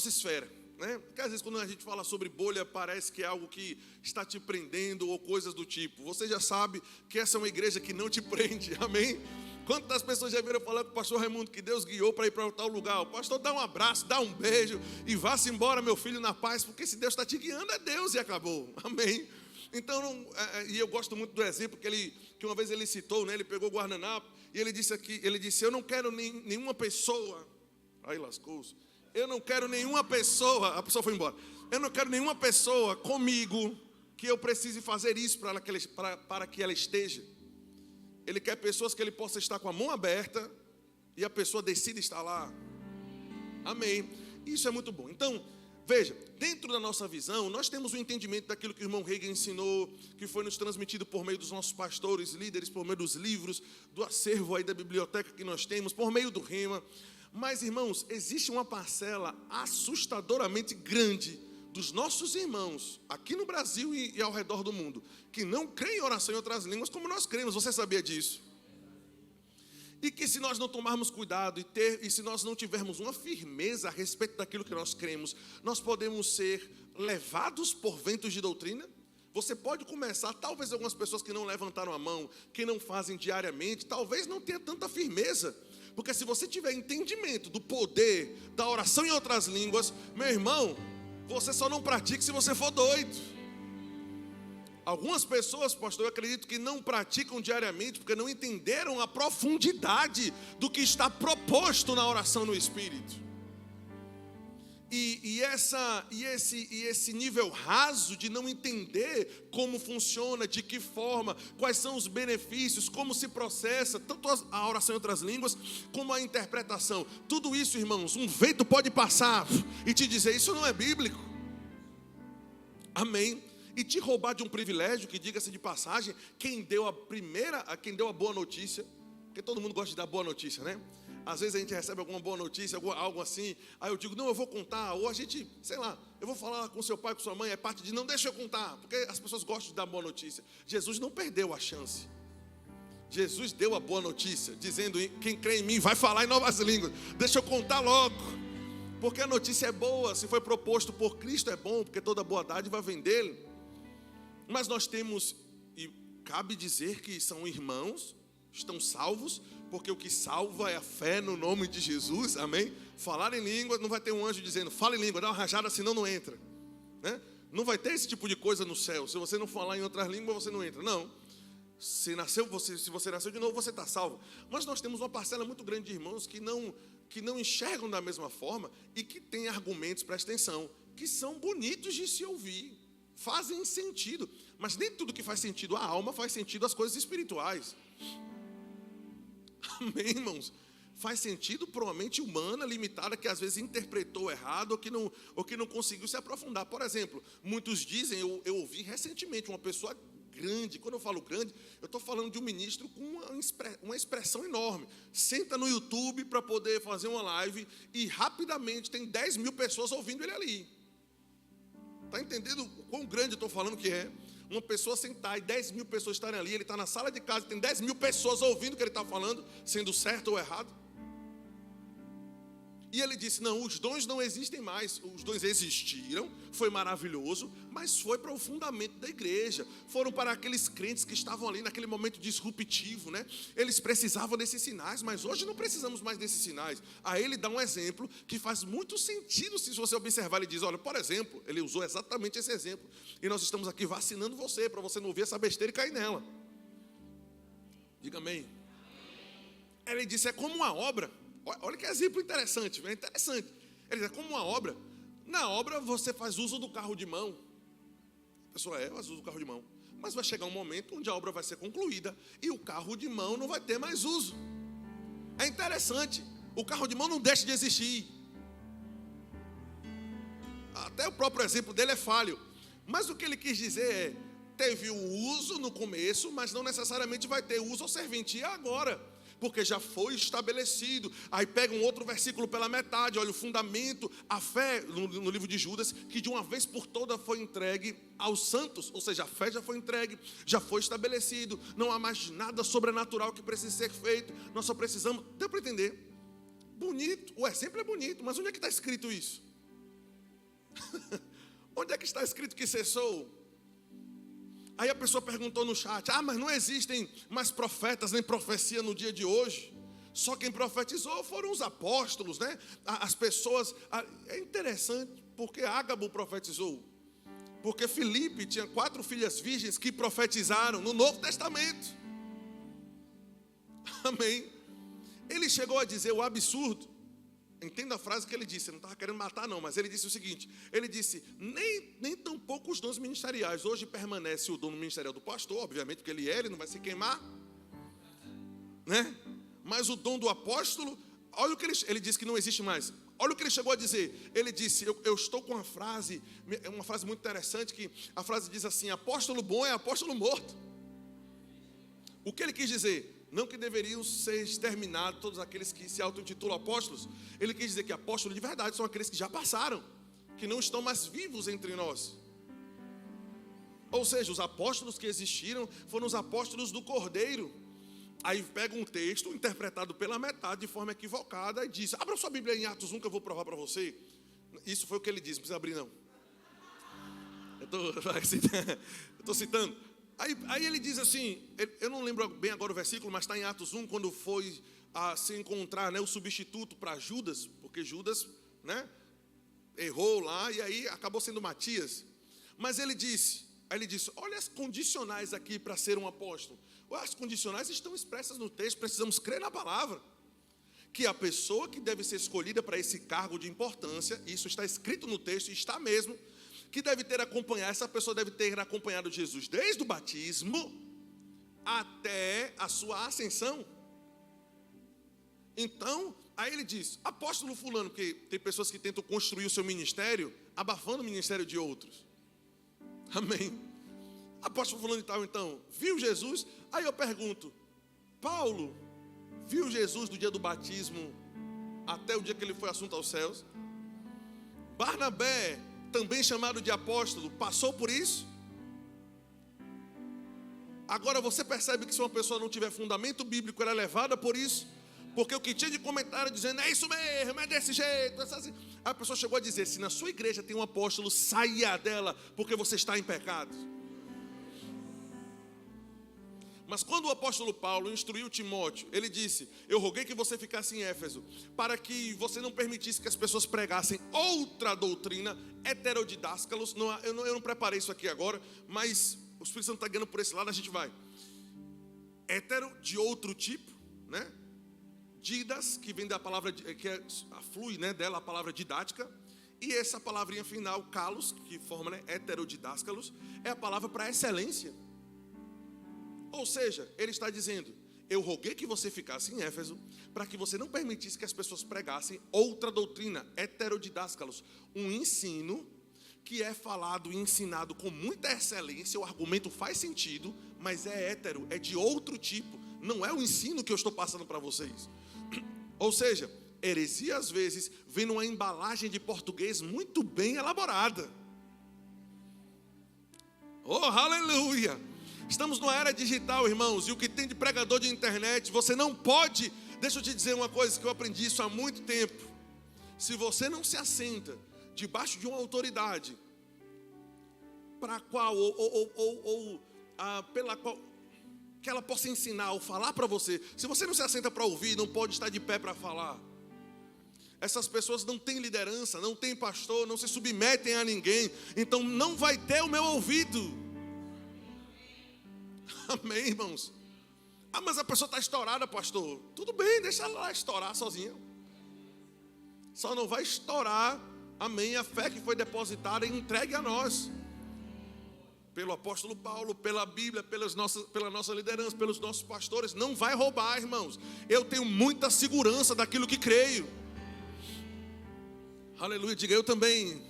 esfera, né? Porque às vezes quando a gente fala sobre bolha, parece que é algo que está te prendendo ou coisas do tipo. Você já sabe que essa é uma igreja que não te prende, amém? Quantas pessoas já viram falar com o pastor Raimundo que Deus guiou para ir para tal lugar? O pastor dá um abraço, dá um beijo e vá-se embora, meu filho, na paz, porque se Deus está te guiando, é Deus e acabou, amém? Então, e eu gosto muito do exemplo que uma vez ele citou, né? Ele pegou o guardanapo e ele disse, eu não quero nenhuma pessoa, aí lascou-se, eu não quero nenhuma pessoa, a pessoa foi embora, eu não quero nenhuma pessoa comigo que eu precise fazer isso para que ela esteja. Ele quer pessoas que ele possa estar com a mão aberta e a pessoa decida estar lá. Amém. Isso é muito bom. Então, veja, dentro da nossa visão, nós temos o entendimento daquilo que o irmão Reagan ensinou, que foi nos transmitido por meio dos nossos pastores, líderes, por meio dos livros, do acervo aí da biblioteca que nós temos, por meio do Rema. Mas, irmãos, existe uma parcela assustadoramente grande dos nossos irmãos, aqui no Brasil e ao redor do mundo, que não creem em oração em outras línguas como nós cremos. Você sabia disso? E que se nós não tomarmos cuidado e se nós não tivermos uma firmeza a respeito daquilo que nós cremos, nós podemos ser levados por ventos de doutrina. Você pode começar, talvez algumas pessoas que não levantaram a mão, que não fazem diariamente, talvez não tenha tanta firmeza. Porque se você tiver entendimento do poder da oração em outras línguas, meu irmão, você só não pratica se você for doido. Algumas pessoas, pastor, eu acredito que não praticam diariamente porque não entenderam a profundidade do que está proposto na oração no Espírito. E esse nível raso de não entender como funciona, de que forma, quais são os benefícios, como se processa, tanto a oração em outras línguas, como a interpretação. Tudo isso, irmãos, um vento pode passar e te dizer, isso não é bíblico. Amém. E te roubar de um privilégio, que diga-se de passagem, quem deu a boa notícia, porque todo mundo gosta de dar boa notícia, né? Às vezes a gente recebe alguma boa notícia, algo assim, aí eu digo, não, eu vou contar, ou a gente, sei lá, eu vou falar com seu pai, com sua mãe, é parte de não, deixa eu contar, porque as pessoas gostam de dar boa notícia. Jesus não perdeu a chance. Jesus deu a boa notícia, dizendo, quem crê em mim vai falar em novas línguas, deixa eu contar logo, porque a notícia é boa, se foi proposto por Cristo é bom, porque toda boa dádiva vem dele. Mas nós temos, e cabe dizer que são irmãos, estão salvos, porque o que salva é a fé no nome de Jesus, amém? Falar em língua, não vai ter um anjo dizendo, fala em língua, dá uma rajada, senão não entra, né? Não vai ter esse tipo de coisa no céu, se você não falar em outras línguas, você não entra, não. Se você nasceu de novo, você está salvo. Mas nós temos uma parcela muito grande de irmãos que não enxergam da mesma forma e que têm argumentos, presta atenção, que são bonitos de se ouvir, fazem sentido, mas nem tudo que faz sentido à alma faz sentido às coisas espirituais. Amém, irmãos? Faz sentido para uma mente humana limitada que às vezes interpretou errado ou que não conseguiu se aprofundar. Por exemplo, muitos dizem, eu ouvi recentemente uma pessoa grande, quando eu falo grande, eu estou falando de um ministro com uma expressão enorme. Senta no YouTube para poder fazer uma live e rapidamente tem 10 mil pessoas ouvindo ele ali. Está entendendo o quão grande eu estou falando que é? Uma pessoa sentar e 10 mil pessoas estarem ali, ele está na sala de casa, tem 10 mil pessoas ouvindo o que ele está falando, sendo certo ou errado. E ele disse, não, os dons não existem mais, os dons existiram, foi maravilhoso, mas foi para o fundamento da igreja, foram para aqueles crentes que estavam ali naquele momento disruptivo, né? Eles precisavam desses sinais, mas hoje não precisamos mais desses sinais. Aí ele dá um exemplo que faz muito sentido se você observar, ele diz, olha, por exemplo, ele usou exatamente esse exemplo, e nós estamos aqui vacinando você, para você não ouvir essa besteira e cair nela. Diga amém. Ele disse, é como uma obra. Olha que exemplo interessante, é interessante. Ele diz, é como uma obra. Na obra você faz uso do carro de mão. A pessoa faz uso do carro de mão. Mas vai chegar um momento onde a obra vai ser concluída e o carro de mão não vai ter mais uso. É interessante. O carro de mão não deixa de existir. Até o próprio exemplo dele é falho. Mas o que ele quis dizer é, teve o uso no começo, mas não necessariamente vai ter uso ou serventia agora, porque já foi estabelecido. Aí pega um outro versículo pela metade, olha o fundamento, a fé no livro de Judas, que de uma vez por toda foi entregue aos santos, ou seja, a fé já foi entregue, já foi estabelecido, não há mais nada sobrenatural que precise ser feito, nós só precisamos, deu para entender? Bonito, o exemplo é bonito, mas onde é que está escrito isso? Onde é que está escrito que cessou? Aí a pessoa perguntou no chat, mas não existem mais profetas nem profecia no dia de hoje? Só quem profetizou foram os apóstolos, né? As pessoas, é interessante, porque Ágabo profetizou, porque Filipe tinha 4 filhas virgens que profetizaram no Novo Testamento. Amém. Ele chegou a dizer o absurdo. Entenda a frase que ele disse, ele não estava querendo matar não, mas ele disse o seguinte, ele disse, nem tão pouco os dons ministeriais, hoje permanece o dom ministerial do pastor, obviamente, porque ele não vai se queimar, né? Mas o dom do apóstolo, olha o que ele disse que não existe mais, olha o que ele chegou a dizer, ele disse, eu estou com uma frase muito interessante, que a frase diz assim, apóstolo bom é apóstolo morto. O que ele quis dizer? Não que deveriam ser exterminados todos aqueles que se auto-intitulam apóstolos. Ele quis dizer que apóstolos de verdade são aqueles que já passaram, que não estão mais vivos entre nós. Ou seja, os apóstolos que existiram foram os apóstolos do Cordeiro. Aí pega um texto interpretado pela metade de forma equivocada e diz, abra sua Bíblia em Atos 1 que eu vou provar para você. Isso foi o que ele disse, não precisa abrir não. Eu estou citando. Aí ele diz assim, eu não lembro bem agora o versículo, mas está em Atos 1, quando foi a se encontrar, né, o substituto para Judas, porque Judas, né, errou lá e aí acabou sendo Matias. Mas ele disse, Aí ele disse, olha as condicionais aqui para ser um apóstolo. As condicionais estão expressas no texto, precisamos crer na palavra. Que a pessoa que deve ser escolhida para esse cargo de importância, isso está escrito no texto, e está mesmo, que deve ter acompanhado, essa pessoa deve ter acompanhado Jesus desde o batismo até a sua ascensão. Então, aí ele diz, apóstolo fulano, porque tem pessoas que tentam construir o seu ministério, abafando o ministério de outros. Amém. Apóstolo fulano e tal, então, viu Jesus? Aí eu pergunto, Paulo viu Jesus do dia do batismo até o dia que ele foi assunto aos céus? Barnabé, também chamado de apóstolo, passou por isso? Agora você percebe que se uma pessoa não tiver fundamento bíblico, ela é levada por isso? Porque o que tinha de comentário dizendo, é isso mesmo, é desse jeito, é assim. A pessoa chegou a dizer, se na sua igreja tem um apóstolo, saia dela, porque você está em pecado. Mas quando o apóstolo Paulo instruiu Timóteo, ele disse, eu roguei que você ficasse em Éfeso, para que você não permitisse que as pessoas pregassem outra doutrina, heterodidáscalos. Eu não preparei isso aqui agora, mas o Espírito Santo está guiando por esse lado, a gente vai. Hétero de outro tipo, né? Didas, que vem da palavra, flui, né, dela a palavra didática, e essa palavrinha final, kalos, que forma, né, heterodidáscalos, é a palavra para excelência. Ou seja, ele está dizendo, eu roguei que você ficasse em Éfeso, para que você não permitisse que as pessoas pregassem outra doutrina, heterodidáscalos, um ensino que é falado e ensinado com muita excelência, o argumento faz sentido, mas é hétero, é de outro tipo, não é o ensino que eu estou passando para vocês. Ou seja, heresia às vezes vem numa embalagem de português muito bem elaborada. Oh, aleluia! Estamos numa era digital, irmãos, e o que tem de pregador de internet, você não pode... Deixa eu te dizer uma coisa que eu aprendi isso há muito tempo. Se você não se assenta debaixo de uma autoridade para a qual, pela qual que ela possa ensinar ou falar para você, se você não se assenta para ouvir, não pode estar de pé para falar. Essas pessoas não têm liderança, não têm pastor, não se submetem a ninguém, então não vai ter o meu ouvido. Amém, irmãos? Ah, mas a pessoa está estourada, pastor. Tudo bem, deixa ela lá estourar sozinha. Só não vai estourar, amém, a fé que foi depositada e entregue a nós. Pelo apóstolo Paulo, pela Bíblia, pela nossa liderança, pelos nossos pastores. Não vai roubar, irmãos. Eu tenho muita segurança daquilo que creio. Aleluia, diga eu também.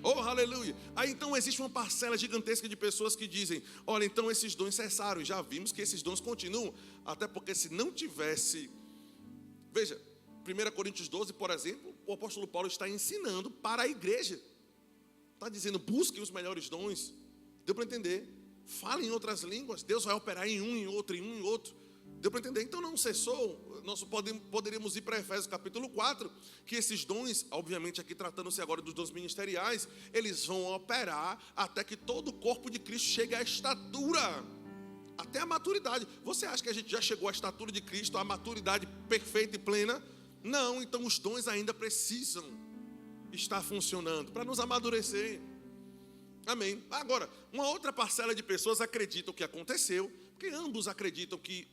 Oh, aleluia. Aí então existe uma parcela gigantesca de pessoas que dizem, olha, então esses dons cessaram. Já vimos que esses dons continuam. Até porque se não tivesse... Veja, 1 Coríntios 12, por exemplo, o apóstolo Paulo está ensinando para a igreja. Está dizendo, busquem os melhores dons. Deu para entender? Fale em outras línguas. Deus vai operar em um, em outro, em um, em outro. Deu para entender? Então não cessou. Nós poderíamos ir para Efésios capítulo 4, que esses dons, obviamente aqui tratando-se agora dos dons ministeriais, eles vão operar até que todo o corpo de Cristo chegue à estatura, até a maturidade. Você acha que a gente já chegou à estatura de Cristo, à maturidade perfeita e plena? Não, então os dons ainda precisam estar funcionando para nos amadurecer. Amém. Agora, uma outra parcela de pessoas acreditam que aconteceu, porque ambos acreditam que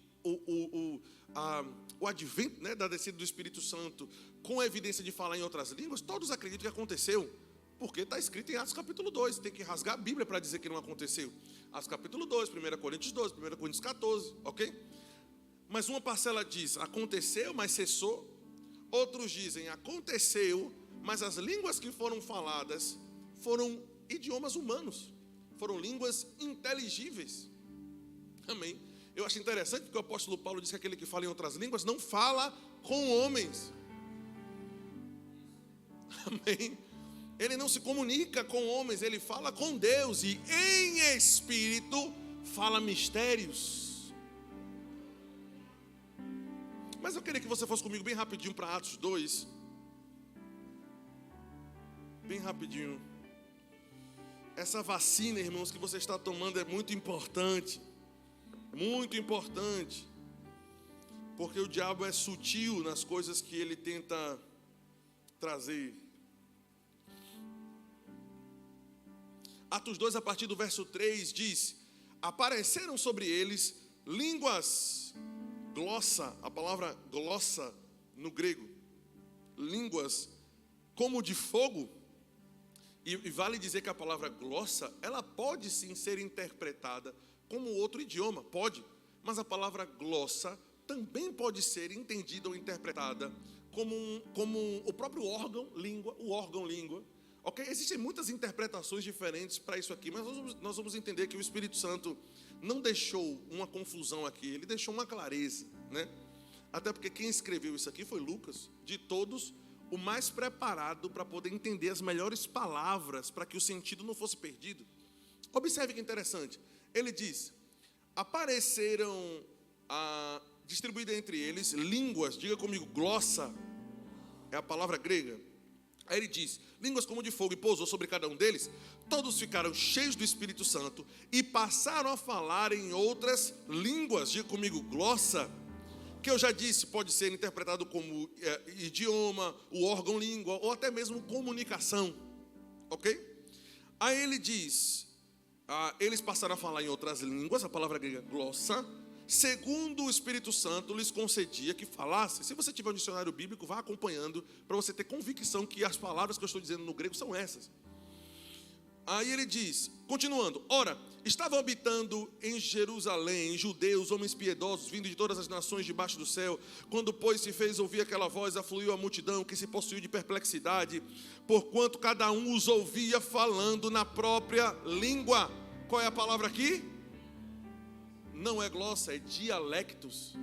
o advento, né, da descida do Espírito Santo, com a evidência de falar em outras línguas, todos acreditam que aconteceu, porque está escrito em Atos capítulo 2, tem que rasgar a Bíblia para dizer que não aconteceu. Atos capítulo 2, 1 Coríntios 12, 1 Coríntios 14, ok? Mas uma parcela diz, aconteceu, mas cessou. Outros dizem, aconteceu, mas as línguas que foram faladas foram idiomas humanos, foram línguas inteligíveis. Amém. Eu acho interessante porque o apóstolo Paulo diz que aquele que fala em outras línguas não fala com homens. Amém. Ele não se comunica com homens, ele fala com Deus e em espírito fala mistérios. Mas eu queria que você fosse comigo bem rapidinho para Atos 2. Bem rapidinho. Essa vacina, irmãos, que você está tomando é muito importante. Muito importante. Porque o diabo é sutil nas coisas que ele tenta trazer. Atos 2, a partir do verso 3, diz: apareceram sobre eles línguas, glossa, a palavra glossa no grego, línguas como de fogo. E vale dizer que a palavra glossa, ela pode sim ser interpretada como outro idioma, pode. Mas a palavra glossa também pode ser entendida ou interpretada como o próprio órgão, língua, o órgão língua. Ok? Existem muitas interpretações diferentes para isso aqui, mas nós vamos entender que o Espírito Santo não deixou uma confusão aqui, ele deixou uma clareza, né? Até porque quem escreveu isso aqui foi Lucas, de todos, o mais preparado para poder entender as melhores palavras, para que o sentido não fosse perdido. Observe que interessante, ele diz: apareceram, distribuídas entre eles, línguas, diga comigo, glossa, é a palavra grega. Aí ele diz: línguas como de fogo, e pousou sobre cada um deles. Todos ficaram cheios do Espírito Santo e passaram a falar em outras línguas, diga comigo, glossa, que eu já disse, pode ser interpretado como idioma, o órgão língua, ou até mesmo comunicação, ok? Aí ele diz, eles passaram a falar em outras línguas, a palavra grega glossa, segundo o Espírito Santo lhes concedia que falasse. Se você tiver um dicionário bíblico, vá acompanhando, para você ter convicção que as palavras que eu estou dizendo no grego são essas. Aí ele diz, continuando: ora, estavam habitando em Jerusalém judeus, homens piedosos, vindo de todas as nações debaixo do céu. Quando, pois, se fez ouvir aquela voz, afluiu a multidão, que se possuiu de perplexidade, porquanto cada um os ouvia falando na própria língua. Qual é a palavra aqui? Não é glossa, é dialectos.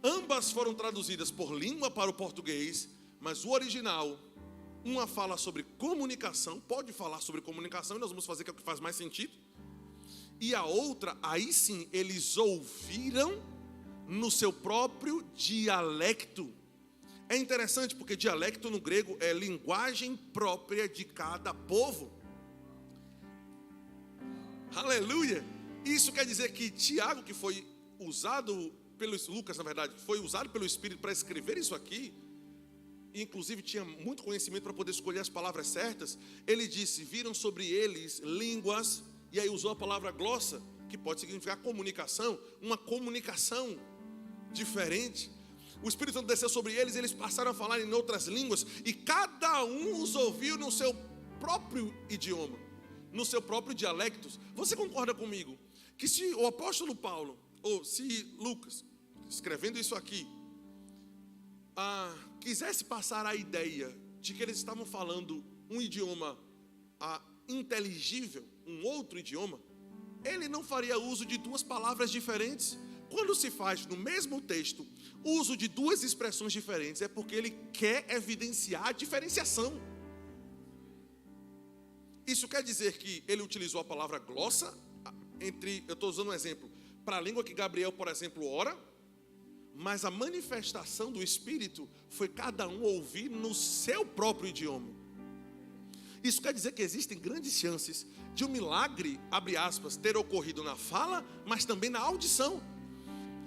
Ambas foram traduzidas por língua para o português, mas o original, uma fala sobre comunicação, pode falar sobre comunicação, e nós vamos fazer que é o que faz mais sentido. E a outra, aí sim, eles ouviram no seu próprio dialecto. É interessante porque dialecto no grego é linguagem própria de cada povo. Aleluia! Isso quer dizer que Tiago, que foi usado pelo Lucas, na verdade, foi usado pelo Espírito para escrever isso aqui, e inclusive tinha muito conhecimento para poder escolher as palavras certas. Ele disse: viram sobre eles línguas, e aí usou a palavra glossa, que pode significar comunicação, uma comunicação diferente. O Espírito Santo desceu sobre eles, eles passaram a falar em outras línguas, e cada um os ouviu no seu próprio idioma, no seu próprio dialecto. Você concorda comigo que se o apóstolo Paulo, ou se Lucas, escrevendo isso aqui, quisesse passar a ideia de que eles estavam falando um idioma inteligível, um outro idioma, ele não faria uso de duas palavras diferentes? Quando se faz no mesmo texto uso de duas expressões diferentes, é porque ele quer evidenciar a diferenciação. Isso quer dizer que ele utilizou a palavra glossa, eu estou usando um exemplo, para a língua que Gabriel, por exemplo, ora, mas a manifestação do Espírito foi cada um ouvir no seu próprio idioma. Isso quer dizer que existem grandes chances de um milagre, abre aspas, ter ocorrido na fala, mas também na audição.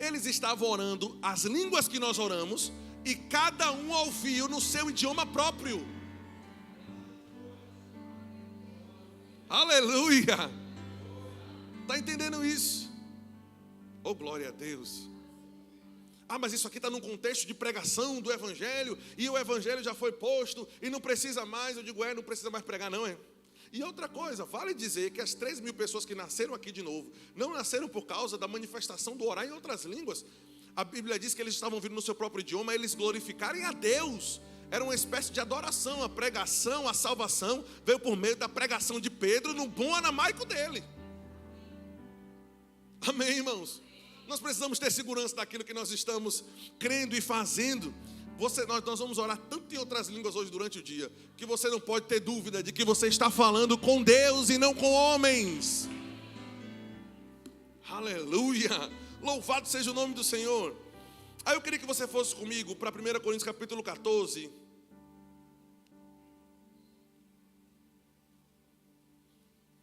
Eles estavam orando as línguas que nós oramos, e cada um ouviu no seu idioma próprio. Aleluia! Está entendendo isso? Oh, glória a Deus! Mas isso aqui está num contexto de pregação do Evangelho, e o Evangelho já foi posto, e não precisa mais. Eu digo, não precisa mais pregar não, é? E outra coisa, vale dizer que as 3.000 pessoas que nasceram aqui de novo, não nasceram por causa da manifestação do orar em outras línguas. A Bíblia diz que eles estavam vindo no seu próprio idioma, eles glorificarem a Deus. Era uma espécie de adoração. A pregação, a salvação veio por meio da pregação de Pedro no bom aramaico dele. Amém, irmãos? Nós precisamos ter segurança daquilo que nós estamos crendo e fazendo. Nós vamos orar tanto em outras línguas hoje durante o dia, que você não pode ter dúvida de que você está falando com Deus e não com homens. Aleluia! Louvado seja o nome do Senhor. Aí eu queria que você fosse comigo para 1 Coríntios capítulo 14.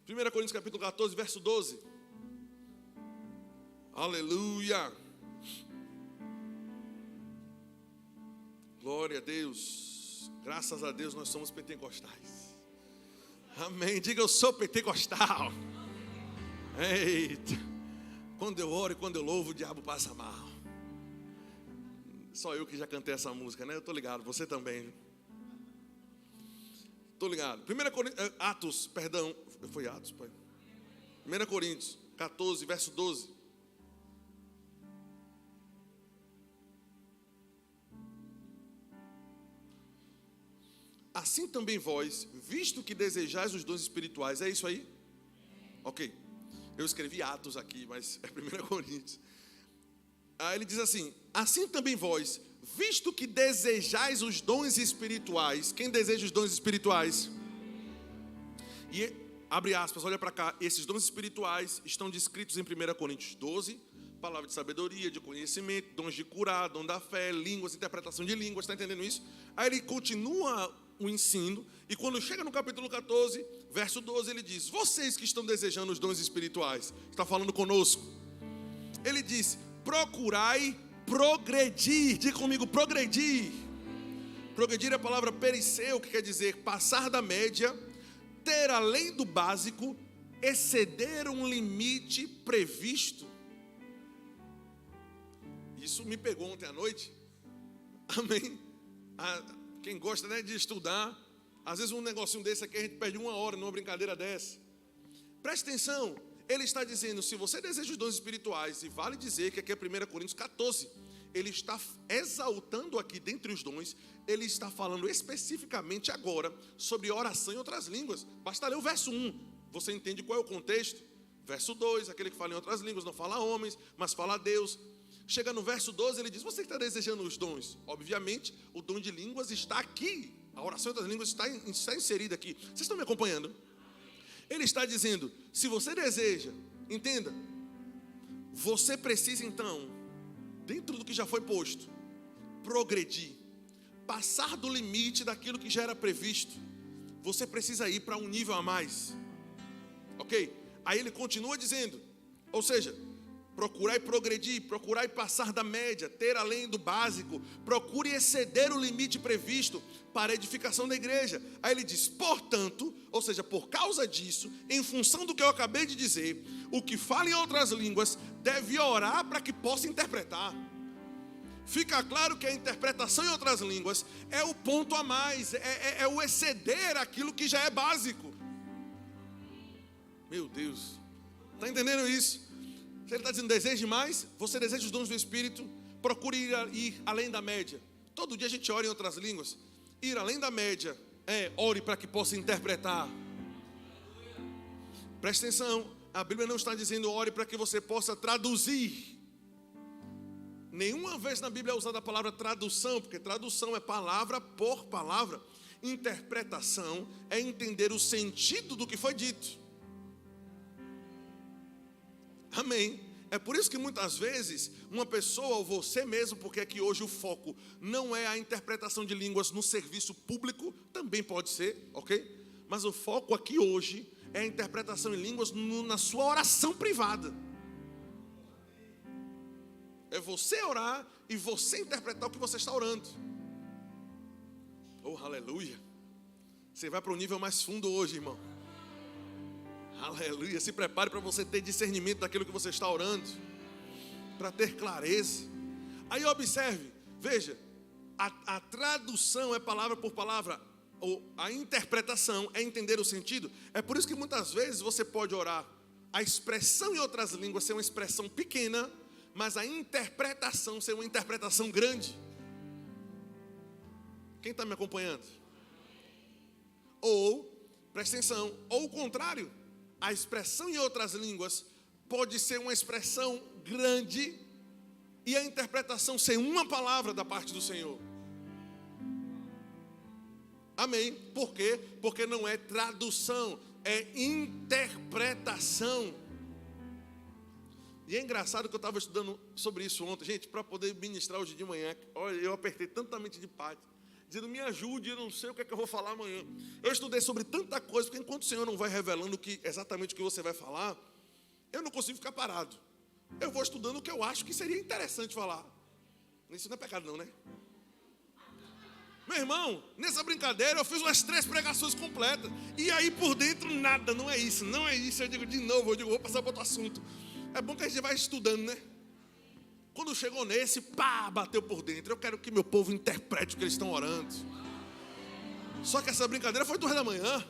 1 Coríntios capítulo 14, verso 12. Aleluia! Glória a Deus. Graças a Deus nós somos pentecostais. Amém. Diga, eu sou pentecostal. Eita. Quando eu oro e quando eu louvo, o diabo passa mal. Só eu que já cantei essa música, né? Eu tô ligado, você também. Tô ligado. Atos, perdão. Foi Atos, pai. 1 Coríntios 14, verso 12. Assim também vós, visto que desejais os dons espirituais. É isso aí? Ok. Eu escrevi Atos aqui, mas é 1 Coríntios. Aí ele diz assim: assim também vós, visto que desejais os dons espirituais. Quem deseja os dons espirituais? E abre aspas, olha para cá. Esses dons espirituais estão descritos em 1 Coríntios 12. Palavra de sabedoria, de conhecimento, dons de curar, dom da fé, línguas, interpretação de línguas. Está entendendo isso? Aí ele continua o ensino, e quando chega no capítulo 14, verso 12, ele diz: vocês que estão desejando os dons espirituais, está falando conosco, ele diz: procurai progredir. Diga comigo, progredir. Progredir é a palavra perisseu, que quer dizer passar da média, ter além do básico, exceder um limite previsto. Isso me pegou ontem à noite. Amém. Quem gosta, né, de estudar, às vezes um negocinho desse aqui a gente perde 1 hora numa brincadeira dessa. Preste atenção, ele está dizendo: se você deseja os dons espirituais, e vale dizer que aqui é 1 Coríntios 14, ele está exaltando aqui dentre os dons, ele está falando especificamente agora sobre oração em outras línguas. Basta ler o verso 1, você entende qual é o contexto. Verso 2, aquele que fala em outras línguas não fala a homens, mas fala a Deus. Chega no verso 12, ele diz: você que está desejando os dons, obviamente o dom de línguas está aqui, a oração das línguas está inserida aqui. Vocês estão me acompanhando? Ele está dizendo: se você deseja, entenda, você precisa então, dentro do que já foi posto, progredir, passar do limite daquilo que já era previsto. Você precisa ir para um nível a mais, ok? Aí ele continua dizendo, ou seja, procurai progredir, procurai passar da média, ter além do básico, procure exceder o limite previsto para a edificação da igreja. Aí ele diz: portanto, ou seja, por causa disso, em função do que eu acabei de dizer, o que fala em outras línguas deve orar para que possa interpretar. Fica claro que a interpretação em outras línguas é o ponto a mais, é o exceder aquilo que já é básico. Meu Deus, está entendendo isso? Ele está dizendo: deseje mais, você deseja os dons do Espírito, procure ir além da média. Todo dia a gente ora em outras línguas. Ir além da média ore para que possa interpretar. Preste atenção, a Bíblia não está dizendo ore para que você possa traduzir. Nenhuma vez na Bíblia é usada a palavra tradução, porque tradução é palavra por palavra. Interpretação é entender o sentido do que foi dito. Amém. É por isso que muitas vezes uma pessoa, ou você mesmo, porque é que hoje o foco não é a interpretação de línguas no serviço público, também pode ser, ok? Mas o foco aqui hoje é a interpretação em línguas na sua oração privada. É você orar e você interpretar o que você está orando. Oh, aleluia. Você vai para um nível mais fundo hoje, irmão. Aleluia, se prepare para você ter discernimento daquilo que você está orando, para ter clareza. Aí observe, veja, a tradução é palavra por palavra, ou a interpretação é entender o sentido. É por isso que muitas vezes você pode orar, a expressão em outras línguas ser uma expressão pequena, mas a interpretação ser uma interpretação grande. Quem está me acompanhando? Ou, presta atenção, ou o contrário, a expressão em outras línguas pode ser uma expressão grande e a interpretação ser uma palavra da parte do Senhor. Amém. Por quê? Porque não é tradução, é interpretação. E é engraçado que eu estava estudando sobre isso ontem, gente, para poder ministrar hoje de manhã. Olha, eu apertei tanta mente de pátio, dizendo: me ajude, eu não sei o que é que eu vou falar amanhã. Eu estudei sobre tanta coisa, porque enquanto o Senhor não vai revelando exatamente o que você vai falar, eu não consigo ficar parado. Eu vou estudando o que eu acho que seria interessante falar. Isso não é pecado não, né? Meu irmão, nessa brincadeira eu fiz umas 3 pregações completas. E aí por dentro nada, não é isso. Eu digo de novo, vou passar para outro assunto. É bom que a gente vai estudando, né? Quando chegou nesse, bateu por dentro. Eu quero que meu povo interprete o que eles estão orando. Só que essa brincadeira foi 2 da manhã.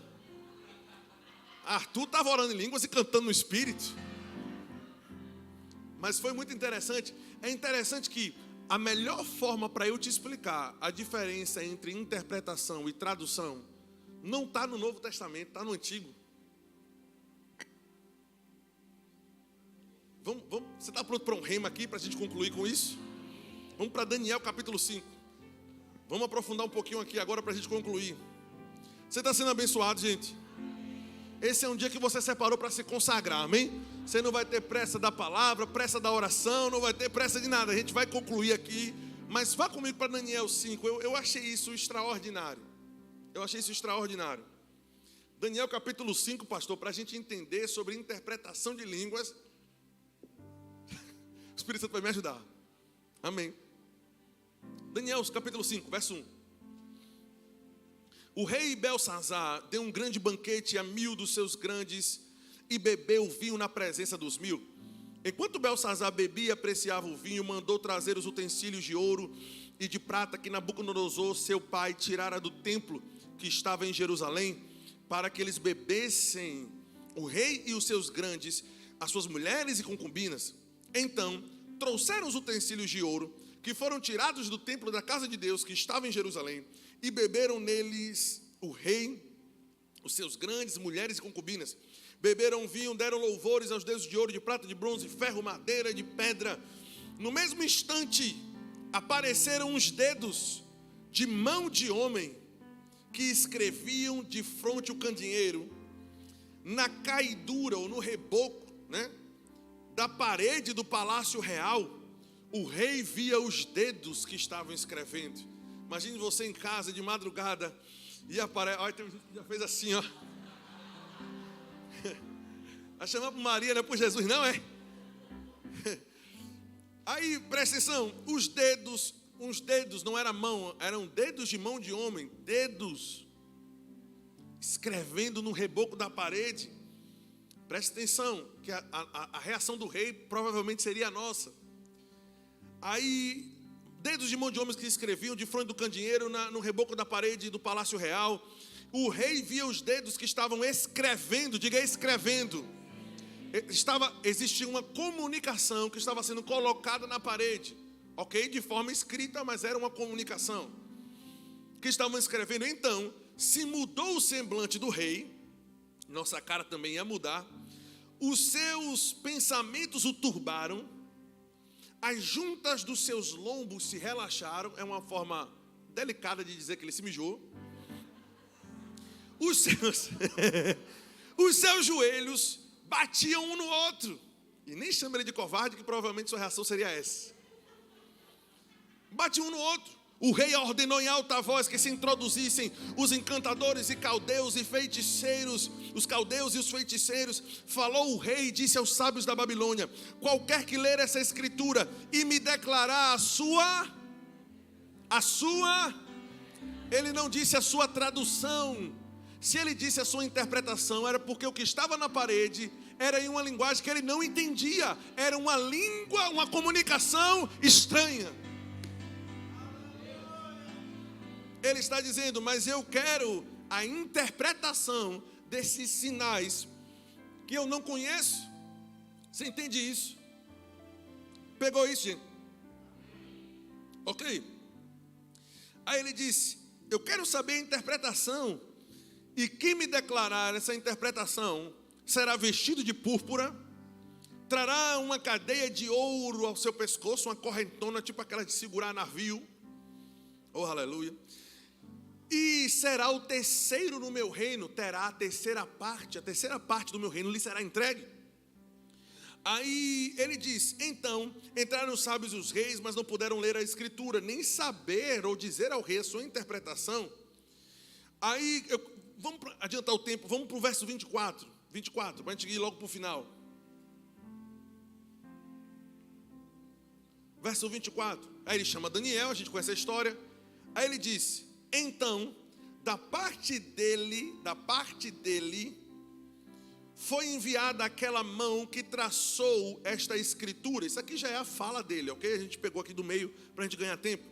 Arthur estava orando em línguas e cantando no Espírito. Mas foi muito interessante. É interessante que a melhor forma para eu te explicar a diferença entre interpretação e tradução não está no Novo Testamento, está no Antigo. Você está pronto para um rema aqui, para a gente concluir com isso? Vamos para Daniel capítulo 5. Vamos aprofundar um pouquinho aqui agora para a gente concluir. Você está sendo abençoado, gente? Esse é um dia que você separou para se consagrar, amém? Você não vai ter pressa da palavra, pressa da oração, não vai ter pressa de nada. A gente vai concluir aqui, mas vá comigo para Daniel 5. Eu achei isso extraordinário. Daniel capítulo 5, pastor, para a gente entender sobre interpretação de línguas. O Espírito Santo vai me ajudar. Amém. Daniel capítulo 5, verso 1. O rei Belsazzar deu um grande banquete a 1000 dos seus grandes e bebeu vinho na presença dos 1000. Enquanto Belsazzar bebia e apreciava o vinho, mandou trazer os utensílios de ouro e de prata que Nabucodonosor, seu pai, tirara do templo que estava em Jerusalém, para que eles bebessem, o rei e os seus grandes, as suas mulheres e concubinas. Então, trouxeram os utensílios de ouro que foram tirados do templo da casa de Deus que estava em Jerusalém, e beberam neles o rei, os seus grandes, mulheres e concubinas. Beberam vinho, deram louvores aos deuses de ouro, de prata, de bronze, de ferro, madeira e de pedra. No mesmo instante, apareceram uns dedos de mão de homem que escreviam de fronte o candeeiro, na caidura ou no reboco, né, da parede do palácio real. O rei via os dedos que estavam escrevendo. Imagine você em casa de madrugada e aparece. Olha, tem gente que já fez assim, ó. Vai chamar para Maria, não é para Jesus, não é? Aí, presta atenção, os dedos não era mão, eram dedos de mão de homem, dedos escrevendo no reboco da parede. Presta atenção, que a reação do rei provavelmente seria a nossa. Aí, dedos de mão de homens que escreviam de frente do candeeiro no reboco da parede do palácio real. O rei via os dedos que estavam escrevendo, diga escrevendo. Existia uma comunicação que estava sendo colocada na parede, ok? De forma escrita, mas era uma comunicação que estavam escrevendo. Então, se mudou o semblante do rei, nossa cara também ia mudar. Os seus pensamentos o turbaram. As juntas dos seus lombos se relaxaram. É uma forma delicada de dizer que ele se mijou. Os seus joelhos batiam um no outro. E nem chama ele de covarde, que provavelmente sua reação seria essa. Batiam um no outro. O rei ordenou em alta voz que se introduzissem os encantadores e caldeus e feiticeiros, os caldeus e os feiticeiros. Falou o rei e disse aos sábios da Babilônia: qualquer que ler essa escritura e me declarar a sua, ele não disse a sua tradução. Se ele disse a sua interpretação, era porque o que estava na parede era em uma linguagem que ele não entendia. Era uma língua, uma comunicação estranha. Ele está dizendo, mas eu quero a interpretação desses sinais que eu não conheço. Você entende isso? Pegou isso, gente? Ok. Aí ele disse, eu quero saber a interpretação. E quem me declarar essa interpretação será vestido de púrpura, trará uma cadeia de ouro ao seu pescoço, uma correntona tipo aquela de segurar navio. Oh, aleluia. E será o terceiro no meu reino, terá a terceira parte do meu reino lhe será entregue. Aí ele diz, então entraram os sábios e os reis, mas não puderam ler a escritura, nem saber ou dizer ao rei a sua interpretação. Aí, vamos adiantar o tempo, vamos para o verso 24, para a gente ir logo para o final. Verso 24, aí ele chama Daniel, a gente conhece a história. Aí ele disse, Então, da parte dele, foi enviada aquela mão que traçou esta escritura. Isso aqui já é a fala dele, ok? A gente pegou aqui do meio para a gente ganhar tempo.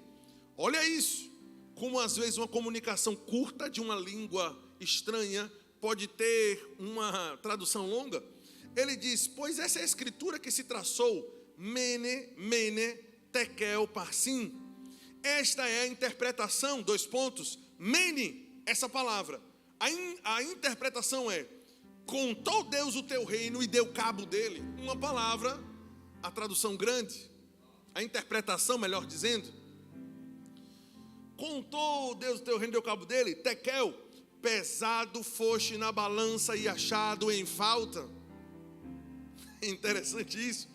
Olha isso, como às vezes uma comunicação curta de uma língua estranha pode ter uma tradução longa. Ele diz, pois essa é a escritura que se traçou, mene, tekel, parsim. Esta é a interpretação, mene, essa palavra. A interpretação é, contou Deus o teu reino e deu cabo dele. Uma palavra, a tradução grande, a interpretação, melhor dizendo. Contou Deus o teu reino e deu cabo dele. Tekel, pesado foste na balança e achado em falta. Interessante isso.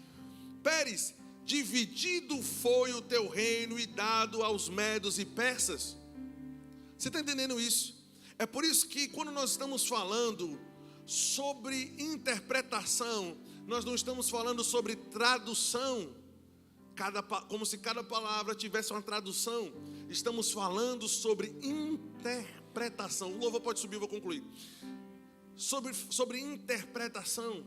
Pérez, dividido foi o teu reino e dado aos medos e persas. Você está entendendo isso? É por isso que quando nós estamos falando sobre interpretação, nós não estamos falando sobre tradução, como se cada palavra tivesse uma tradução. Estamos falando sobre interpretação. O louvor pode subir, eu vou concluir. Sobre interpretação.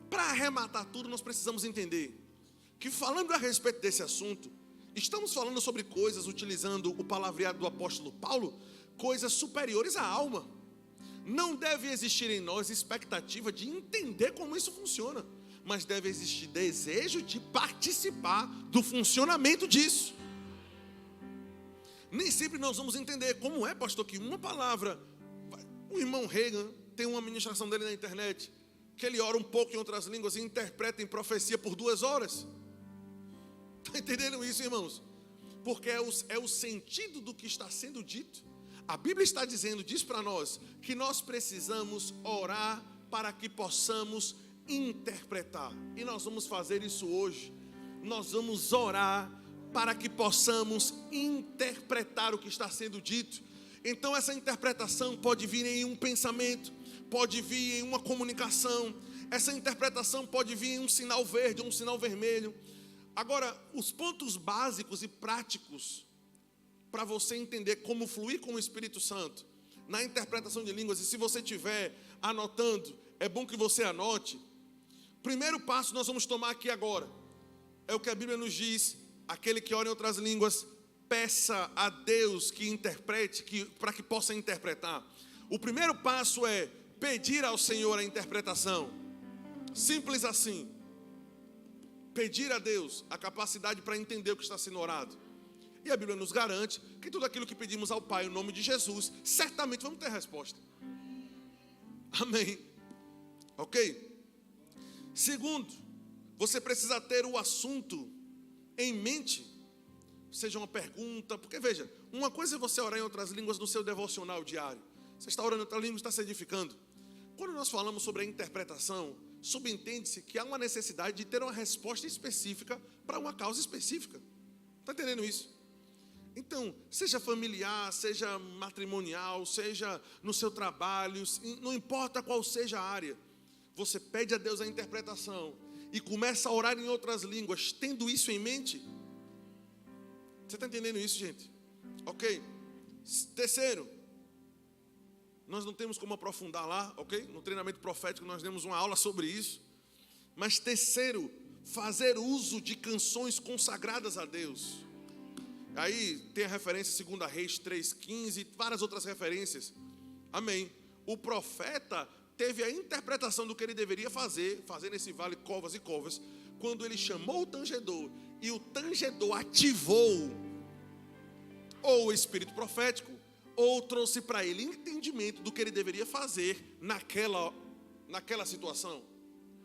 Para arrematar tudo, nós precisamos entender que, falando a respeito desse assunto, estamos falando sobre coisas, utilizando o palavreado do apóstolo Paulo, coisas superiores à alma. Não deve existir em nós expectativa de entender como isso funciona, mas deve existir desejo de participar do funcionamento disso. Nem sempre nós vamos entender como é, pastor, que uma palavra, o irmão Reagan tem uma ministração dele na internet, que ele ora um pouco em outras línguas e interpreta em profecia por 2 horas. Está entendendo isso, irmãos? Porque é o sentido do que está sendo dito. A Bíblia está dizendo, diz para nós, que nós precisamos orar para que possamos interpretar. E nós vamos fazer isso hoje. Nós vamos orar para que possamos interpretar o que está sendo dito. Então essa interpretação pode vir em um pensamento, pode vir em uma comunicação. Essa interpretação pode vir em um sinal verde ou um sinal vermelho. Agora, os pontos básicos e práticos para você entender como fluir com o Espírito Santo na interpretação de línguas, e se você estiver anotando, é bom que você anote. Primeiro passo nós vamos tomar aqui agora, é o que a Bíblia nos diz: aquele que ora em outras línguas, peça a Deus que interprete, para que possa interpretar. O primeiro passo é pedir ao Senhor a interpretação. Simples assim. Pedir a Deus a capacidade para entender o que está sendo orado. E a Bíblia nos garante que tudo aquilo que pedimos ao Pai, em nome de Jesus, certamente vamos ter a resposta. Amém. Ok? Segundo, você precisa ter o assunto em mente. Seja uma pergunta, porque veja, uma coisa é você orar em outras línguas no seu devocional diário. Você está orando em outra língua, está se edificando. Quando nós falamos sobre a interpretação, subentende-se que há uma necessidade de ter uma resposta específica para uma causa específica. Está entendendo isso? Então, seja familiar, seja matrimonial, seja no seu trabalho, não importa qual seja a área, você pede a Deus a interpretação e começa a orar em outras línguas, tendo isso em mente. Você está entendendo isso, gente? Ok? Terceiro, nós não temos como aprofundar lá, ok? No treinamento profético nós demos uma aula sobre isso. Mas terceiro, fazer uso de canções consagradas a Deus. Aí tem a referência 2 Reis 3,15 e várias outras referências. Amém. O profeta teve a interpretação do que ele deveria fazer nesse vale covas e covas, quando ele chamou o tangedor, e o tangedor ativou ou o espírito profético, ou trouxe para ele entendimento do que ele deveria fazer naquela situação.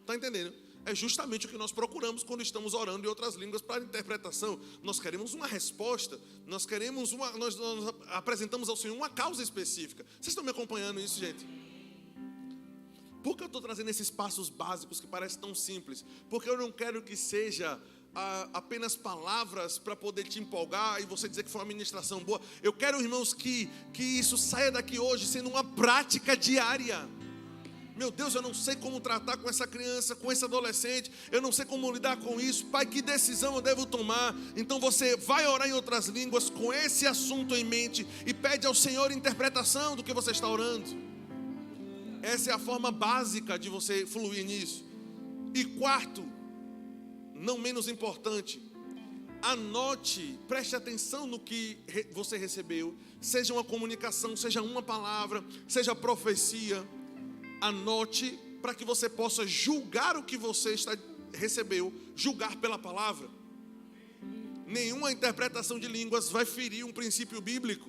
Está entendendo? É justamente o que nós procuramos quando estamos orando em outras línguas para interpretação. Nós queremos uma resposta, nós apresentamos ao Senhor uma causa específica. Vocês estão me acompanhando isso, gente? Por que eu estou trazendo esses passos básicos que parecem tão simples? Porque eu não quero que seja apenas palavras para poder te empolgar e você dizer que foi uma ministração boa. Eu quero, irmãos, que isso saia daqui hoje sendo uma prática diária. Meu Deus, eu não sei como tratar com essa criança, com esse adolescente, eu não sei como lidar com isso. Pai, que decisão eu devo tomar? Então você vai orar em outras línguas com esse assunto em mente e pede ao Senhor interpretação do que você está orando. Essa é a forma básica de você fluir nisso. E quarto, não menos importante, anote, preste atenção no que você recebeu, seja uma comunicação, seja uma palavra, seja profecia. Anote para que você possa julgar o que você recebeu, julgar pela palavra. Nenhuma interpretação de línguas vai ferir um princípio bíblico.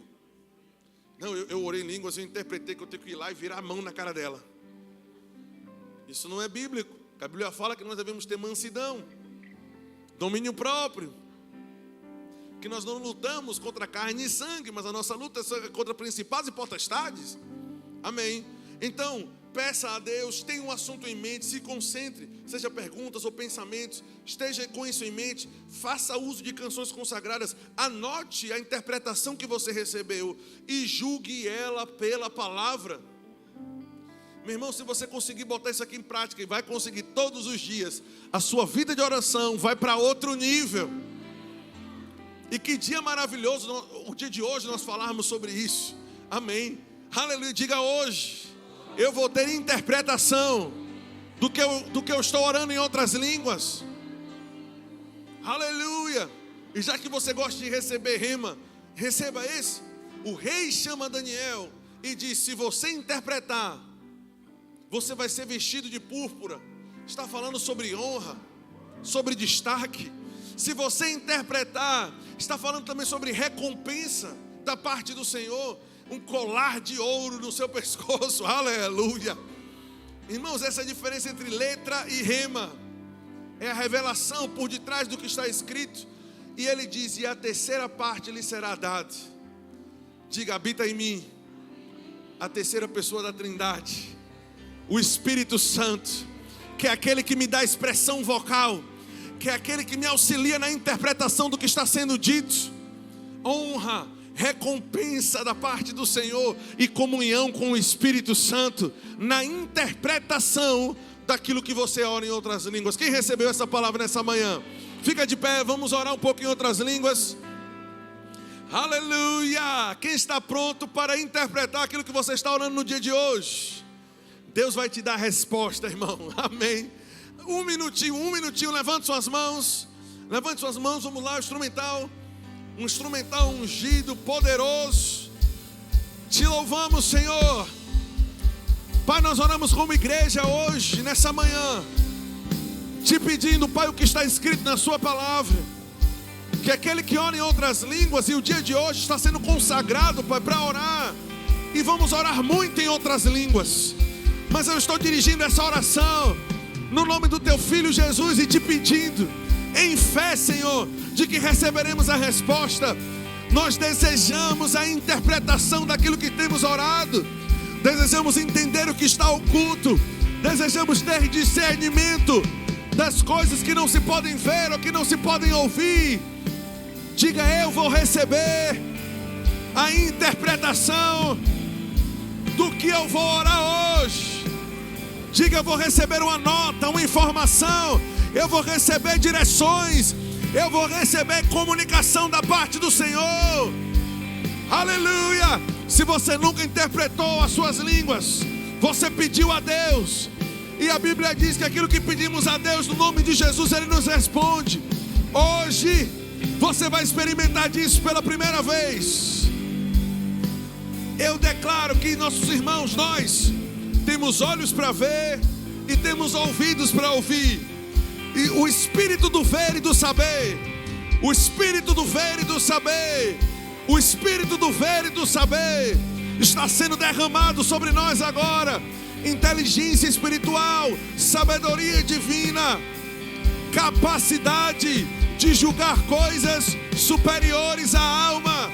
Não, eu orei em línguas, eu interpretei que eu tenho que ir lá e virar a mão na cara dela. Isso não é bíblico. A Bíblia fala que nós devemos ter mansidão, domínio próprio, que nós não lutamos contra carne e sangue, mas a nossa luta é contra principados e potestades. Amém. Então, peça a Deus, tenha um assunto em mente, se concentre, seja perguntas ou pensamentos, esteja com isso em mente, faça uso de canções consagradas, anote a interpretação que você recebeu e julgue ela pela palavra. Meu irmão, se você conseguir botar isso aqui em prática, e vai conseguir todos os dias, a sua vida de oração vai para outro nível. E que dia maravilhoso, o dia de hoje nós falarmos sobre isso. Amém. Aleluia, diga hoje. Eu vou ter interpretação do que eu estou orando em outras línguas. Aleluia. E já que você gosta de receber rema, receba esse. O rei chama Daniel e diz: se você interpretar, você vai ser vestido de púrpura. Está falando sobre honra, sobre destaque. Se você interpretar, está falando também sobre recompensa da parte do Senhor. Um colar de ouro no seu pescoço, aleluia. Irmãos, essa é a diferença entre letra e rema. É a revelação por detrás do que está escrito. E ele diz: e a terceira parte lhe será dada. Diga: habita em mim a terceira pessoa da Trindade, o Espírito Santo, que é aquele que me dá expressão vocal, que é aquele que me auxilia na interpretação do que está sendo dito. Honra, recompensa da parte do Senhor e comunhão com o Espírito Santo na interpretação daquilo que você ora em outras línguas. Quem recebeu essa palavra nessa manhã? Fica de pé, vamos orar um pouco em outras línguas. Aleluia! Quem está pronto para interpretar aquilo que você está orando no dia de hoje? Deus vai te dar a resposta, irmão. Amém. Um minutinho, levante suas mãos, vamos lá, o instrumental. Um instrumental ungido, poderoso. Te louvamos, Senhor. Pai, nós oramos como igreja hoje, nessa manhã, te pedindo, Pai, o que está escrito na sua palavra, que aquele que ora em outras línguas, e o dia de hoje está sendo consagrado, Pai, para orar, e vamos orar muito em outras línguas, mas eu estou dirigindo essa oração no nome do Teu Filho Jesus e te pedindo, em fé, Senhor, de que receberemos a resposta. Nós desejamos a interpretação daquilo que temos orado, desejamos entender o que está oculto, desejamos ter discernimento das coisas que não se podem ver ou que não se podem ouvir. Diga: eu vou receber a interpretação do que eu vou orar hoje. Diga: eu vou receber uma nota, uma informação, eu vou receber direções, eu vou receber comunicação da parte do Senhor. Aleluia! Se você nunca interpretou as suas línguas, você pediu a Deus, e a Bíblia diz que aquilo que pedimos a Deus no nome de Jesus, Ele nos responde. Hoje você vai experimentar disso pela primeira vez. Eu declaro que nossos irmãos, nós temos olhos para ver e temos ouvidos para ouvir. E o espírito do ver e do saber, o espírito do ver e do saber, o espírito do ver e do saber está sendo derramado sobre nós agora. Inteligência espiritual, sabedoria divina, capacidade de julgar coisas superiores à alma.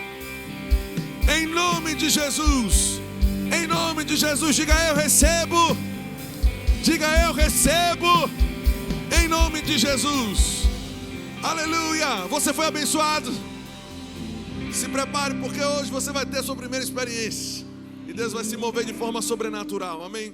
Em nome de Jesus, em nome de Jesus, diga: eu recebo, diga: eu recebo, em nome de Jesus. Aleluia, você foi abençoado. Se prepare, porque hoje você vai ter a sua primeira experiência, e Deus vai se mover de forma sobrenatural, amém?